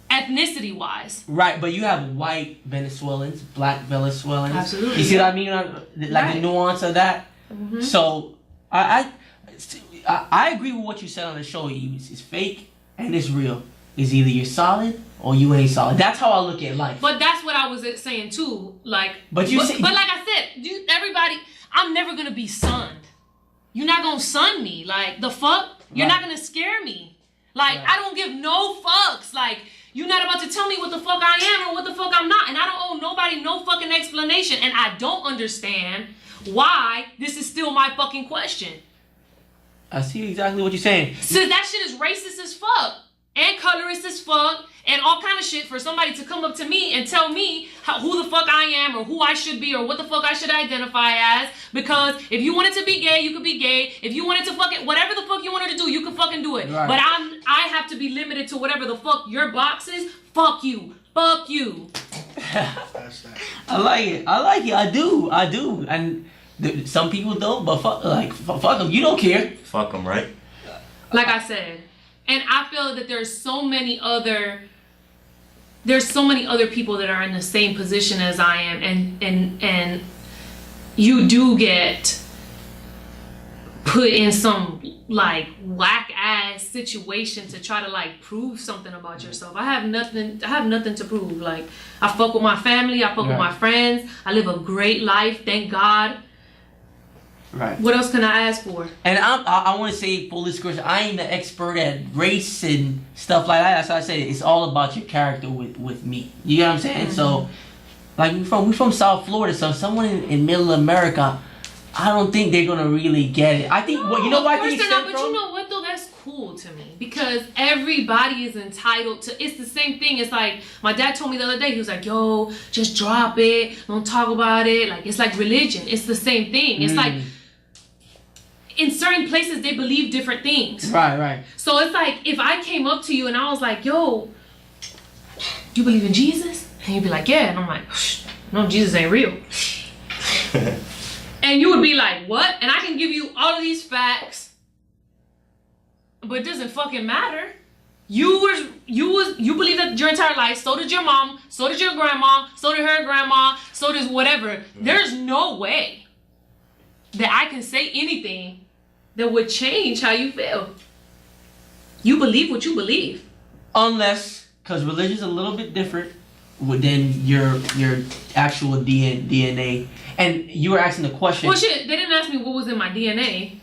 Ethnicity wise. Right, but you have white Venezuelans, black Venezuelans. Absolutely. You see what I mean? Like the nuance of that. Mm-hmm. So I agree with what you said on the show. It's fake and it's real. It's either you're solid or you ain't solid. That's how I look at life. But that's what I was saying too. Like, but like I said, everybody, I'm never gonna be sunned. You're not gonna sun me. Like, the fuck? You're not gonna scare me. Like, I don't give no fucks. Like, you're not about to tell me what the fuck I am or what the fuck I'm not. And I don't owe nobody no fucking explanation. And I don't understand why this is still my fucking question. I see exactly what you're saying. So that shit is racist as fuck. And colorist as fuck. And all kind of shit for somebody to come up to me and tell me who the fuck I am or who I should be or what the fuck I should identify as. Because if you wanted to be gay, you could be gay. If you wanted to fucking, whatever the fuck you wanted to do, you could fucking do it. Right. But I have to be limited to whatever the fuck your box is. Fuck you. Fuck you. I like it. I do. And some people don't, but fuck them. You don't care. Fuck them, right? Like I said. And I feel that there's so many other people that are in the same position as I am, and you do get put in some like whack ass situation to try to like prove something about yourself. I have nothing to prove. Like, I fuck with my family, I fuck with my friends, I live a great life, thank God. Right. What else can I ask for? And I want to say, full disclosure, I ain't the expert at race and stuff like that. That's why I say it's all about your character with me. You get what I'm saying? Mm-hmm. So, like, we from South Florida, so someone in middle America, I don't think they're gonna really get it. I think you know why I think they're not, but you know what though, that's cool to me because everybody is entitled to. It's the same thing. It's like my dad told me the other day. He was like, "Yo, just drop it. Don't talk about it." Like it's like religion. It's the same thing. It's like in certain places they believe different things. Right. So it's like if I came up to you and I was like, "Yo, you believe in Jesus?" And you'd be like, "Yeah," and I'm like, "No, Jesus ain't real." And you would be like, "What?" And I can give you all of these facts, but it doesn't fucking matter. You believe that your entire life. So did your mom. So did your grandma. So did her grandma. So did whatever. There's no way that I can say anything that would change how you feel. You believe what you believe. Unless, because religion's a little bit different than your actual DNA. And you were asking the question. Well, shit, they didn't ask me what was in my DNA.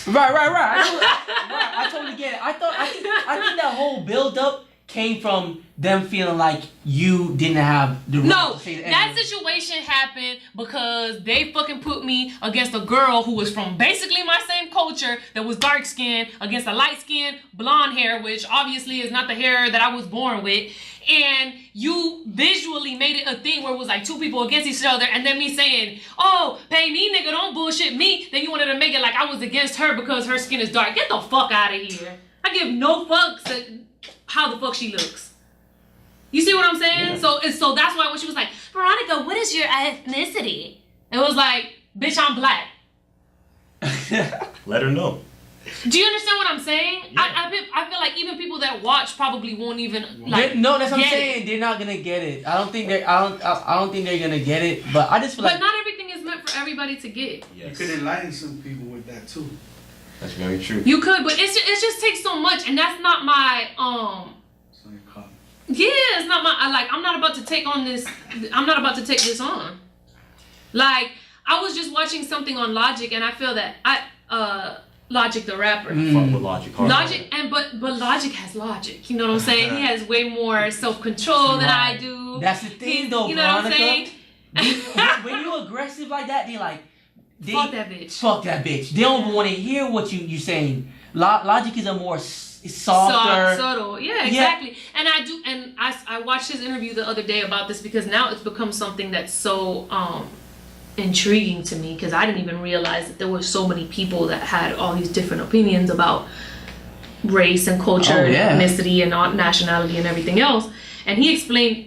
Right. I totally get it. I think that whole build up came from them feeling like you didn't have the right to say the that N-word. situation happened because they fucking put me against a girl who was from basically my same culture that was dark skinned against a light skinned blonde hair, which obviously is not the hair that I was born with. And you visually made it a thing where it was like two people against each other, and then me saying, "Oh, pay me, nigga, don't bullshit me." Then you wanted to make it like I was against her because her skin is dark. Get the fuck out of here. I give no fucks at how the fuck she looks. You see what I'm saying? Yeah. So that's why when she was like, "Veronica, what is your ethnicity?" It was like, "Bitch, I'm black." Let her know. Do you understand what I'm saying? Yeah. I feel like even people that watch probably won't even like. No, that's what I'm saying. They're not gonna get it. I don't think they're gonna get it. But I just feel like. But not everything is meant for everybody to get. Yes. You could enlighten some people with that too. That's very true. You could, but it just takes so much, and that's not my So you're caught. Yeah, it's not my. I'm not about to take on this. I'm not about to take this on. Like I was just watching something on Logic, and I feel that Logic the rapper. Fuck with Logic. Logic but Logic has logic. You know what I'm saying? He has way more self-control than I do. That's the thing, though, you know Veronica. What I'm saying? When you aggressive like that, fuck that bitch. Fuck that bitch. They don't want to hear what you saying. Logic is a more softer, subtle. Yeah, exactly. Yeah. And I watched his interview the other day about this because now it's become something that's so intriguing to me because I didn't even realize that there were so many people that had all these different opinions about race and culture and ethnicity and nationality and everything else. And he explained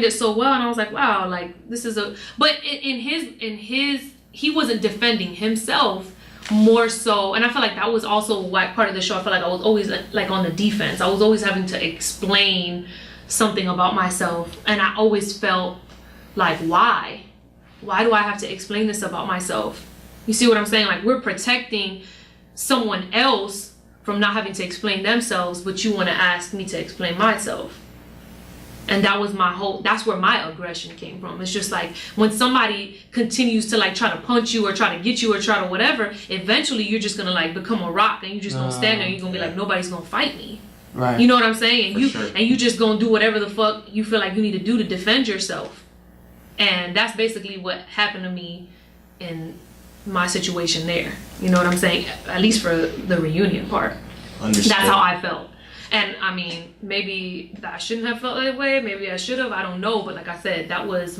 it so well, and I was like, wow, like this is but in his he wasn't defending himself more so, and I feel like that was also why part of the show I felt like I was always like on the defense. I was always having to explain something about myself, and I always felt like why do I have to explain this about myself? You see what I'm saying? Like we're protecting someone else from not having to explain themselves, but you want to ask me to explain myself. And that was that's where my aggression came from. It's just like when somebody continues to like try to punch you or try to get you or try to whatever, eventually you're just gonna like become a rock and you're just gonna stand there and you're gonna be like, nobody's gonna fight me. Right. You know what I'm saying? And sure. you just gonna do whatever the fuck you feel like you need to do to defend yourself. And that's basically what happened to me in my situation there. You know what I'm saying? At least for the reunion part. Understood. That's how I felt. And I mean, maybe I shouldn't have felt that way. Maybe I should have. I don't know. But like I said, that was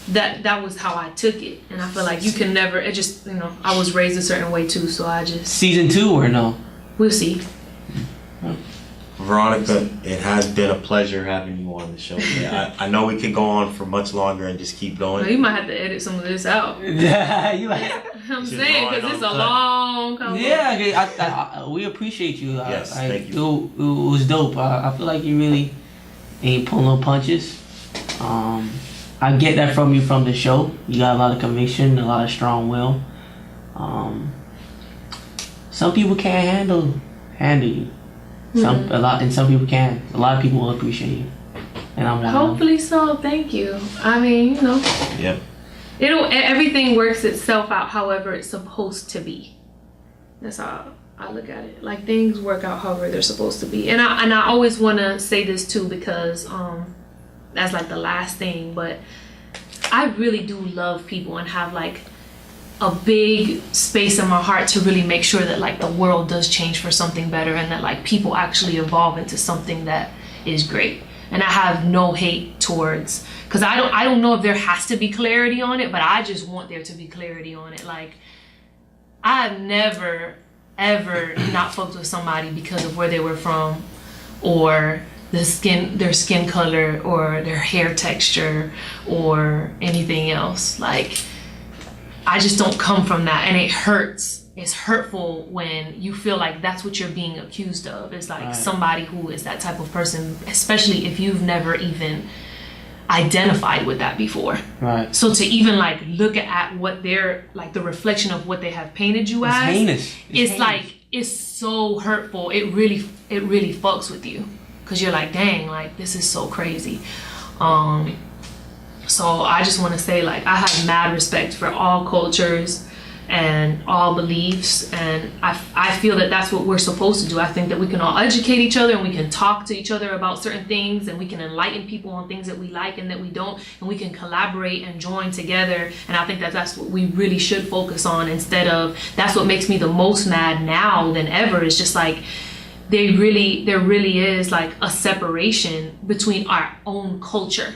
that was how I took it. And I feel like you can never, it just, I was raised a certain way too. So I just. Season 2 or no? We'll see. Veronica, it has been a pleasure having you on the show. Yeah, I know we could go on for much longer and just keep going. Well, you might have to edit some of this out. Yeah, you might. I'm saying because it's a long conversation. Yeah, we appreciate you. Yes, thank you. It was dope. I feel like you really ain't pulling no punches. I get that from you from the show. You got a lot of conviction, a lot of strong will. Some people can't handle you. Some people can. A lot of people will appreciate you, and I'm one of them. Hopefully so. Thank you. I mean, Yep. Everything works itself out however it's supposed to be. That's how I look at it. Like things work out however they're supposed to be. And I always want to say this too because that's like the last thing. But I really do love people and have like a big space in my heart to really make sure that like the world does change for something better, and that like people actually evolve into something that is great. And I have no hate towards, because I don't know if there has to be clarity on it, but I just want there to be clarity on it. Like, I've never ever not fucked with somebody because of where they were from, or their skin color, or their hair texture, or anything else. Like, I just don't come from that, and it hurts. It's hurtful when you feel like that's what you're being accused of. It's like somebody who is that type of person, especially if you've never even identified with that before. Right. So to even like look at what they're like, the reflection of what they have painted you as, heinous. It's like, it's so hurtful. It really fucks with you, because you're like, dang, like this is so crazy. So I just want to say, like, I have mad respect for all cultures and all beliefs, and I feel that that's what we're supposed to do. I think that we can all educate each other, and we can talk to each other about certain things, and we can enlighten people on things that we like and that we don't, and we can collaborate and join together. And I think that that's what we really should focus on, instead of, that's what makes me the most mad now than ever. It's just like, there really is like a separation between our own culture.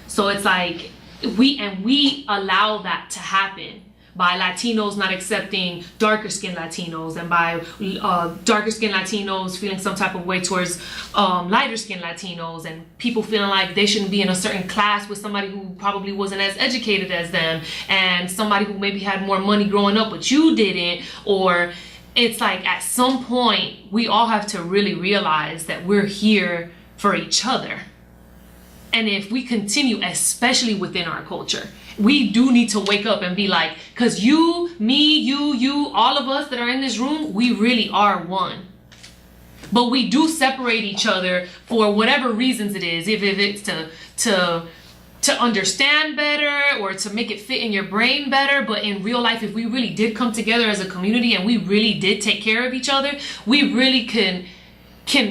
So it's like, we allow that to happen by Latinos not accepting darker skinned Latinos, and by darker skinned Latinos feeling some type of way towards lighter skinned Latinos, and people feeling like they shouldn't be in a certain class with somebody who probably wasn't as educated as them, and somebody who maybe had more money growing up but you didn't. Or it's like, at some point we all have to really realize that we're here for each other. And if we continue, especially within our culture, we do need to wake up and be like, because you, me, you, all of us that are in this room, we really are one. But we do separate each other for whatever reasons it is. If it's to understand better, or to make it fit in your brain better. But in real life, if we really did come together as a community and we really did take care of each other, we really can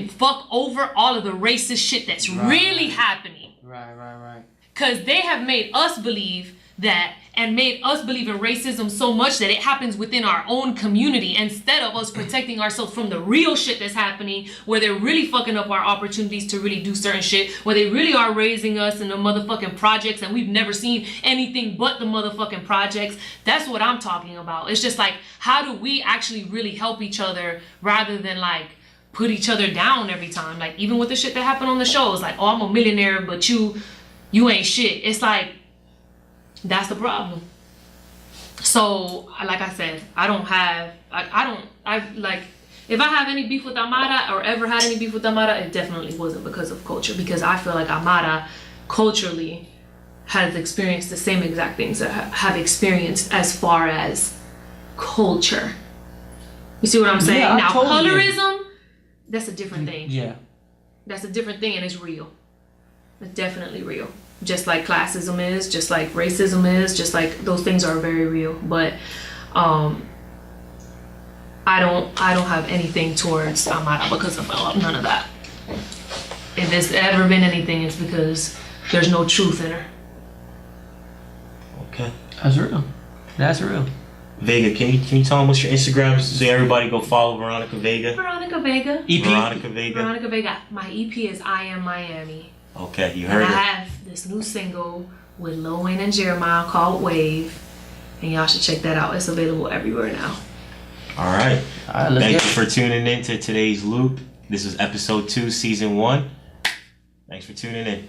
fuck over all of the racist shit that's really happening. Right. Because they have made us believe that, and made us believe in racism so much that it happens within our own community, instead of us protecting ourselves from the real shit that's happening, where they're really fucking up our opportunities to really do certain shit, where they really are raising us in the motherfucking projects, and we've never seen anything but the motherfucking projects. That's what I'm talking about. It's just like, how do we actually really help each other, rather than like put each other down every time? Like, even with the shit that happened on the show, it's like, oh, I'm a millionaire, but you ain't shit. It's like, that's the problem. So, like I said, if I have any beef with Amara, or ever had any beef with Amara, it definitely wasn't because of culture, because I feel like Amara culturally has experienced the same exact things that I have experienced as far as culture. You see what I'm saying? Yeah, now, totally colorism, that's a different thing. Yeah. That's a different thing, and it's real. It's definitely real. Just like classism is, just like racism is, just like those things are very real. But I don't have anything towards Amara because of none of that. If there's ever been anything, it's because there's no truth in her. Okay. That's real. Vega, can you tell them what's your Instagram, so everybody go follow Veronica Vega? Veronica Vega. EP. Veronica Vega. Veronica Vega. My EP is I Am Miami. Okay, you And heard I it. have this new single with Lil Wayne and Jeremiah called Wave, and y'all should check that out. It's available everywhere now. All right. Let's Thank you get for tuning in to today's loop. This is episode 2, season 1. Thanks for tuning in.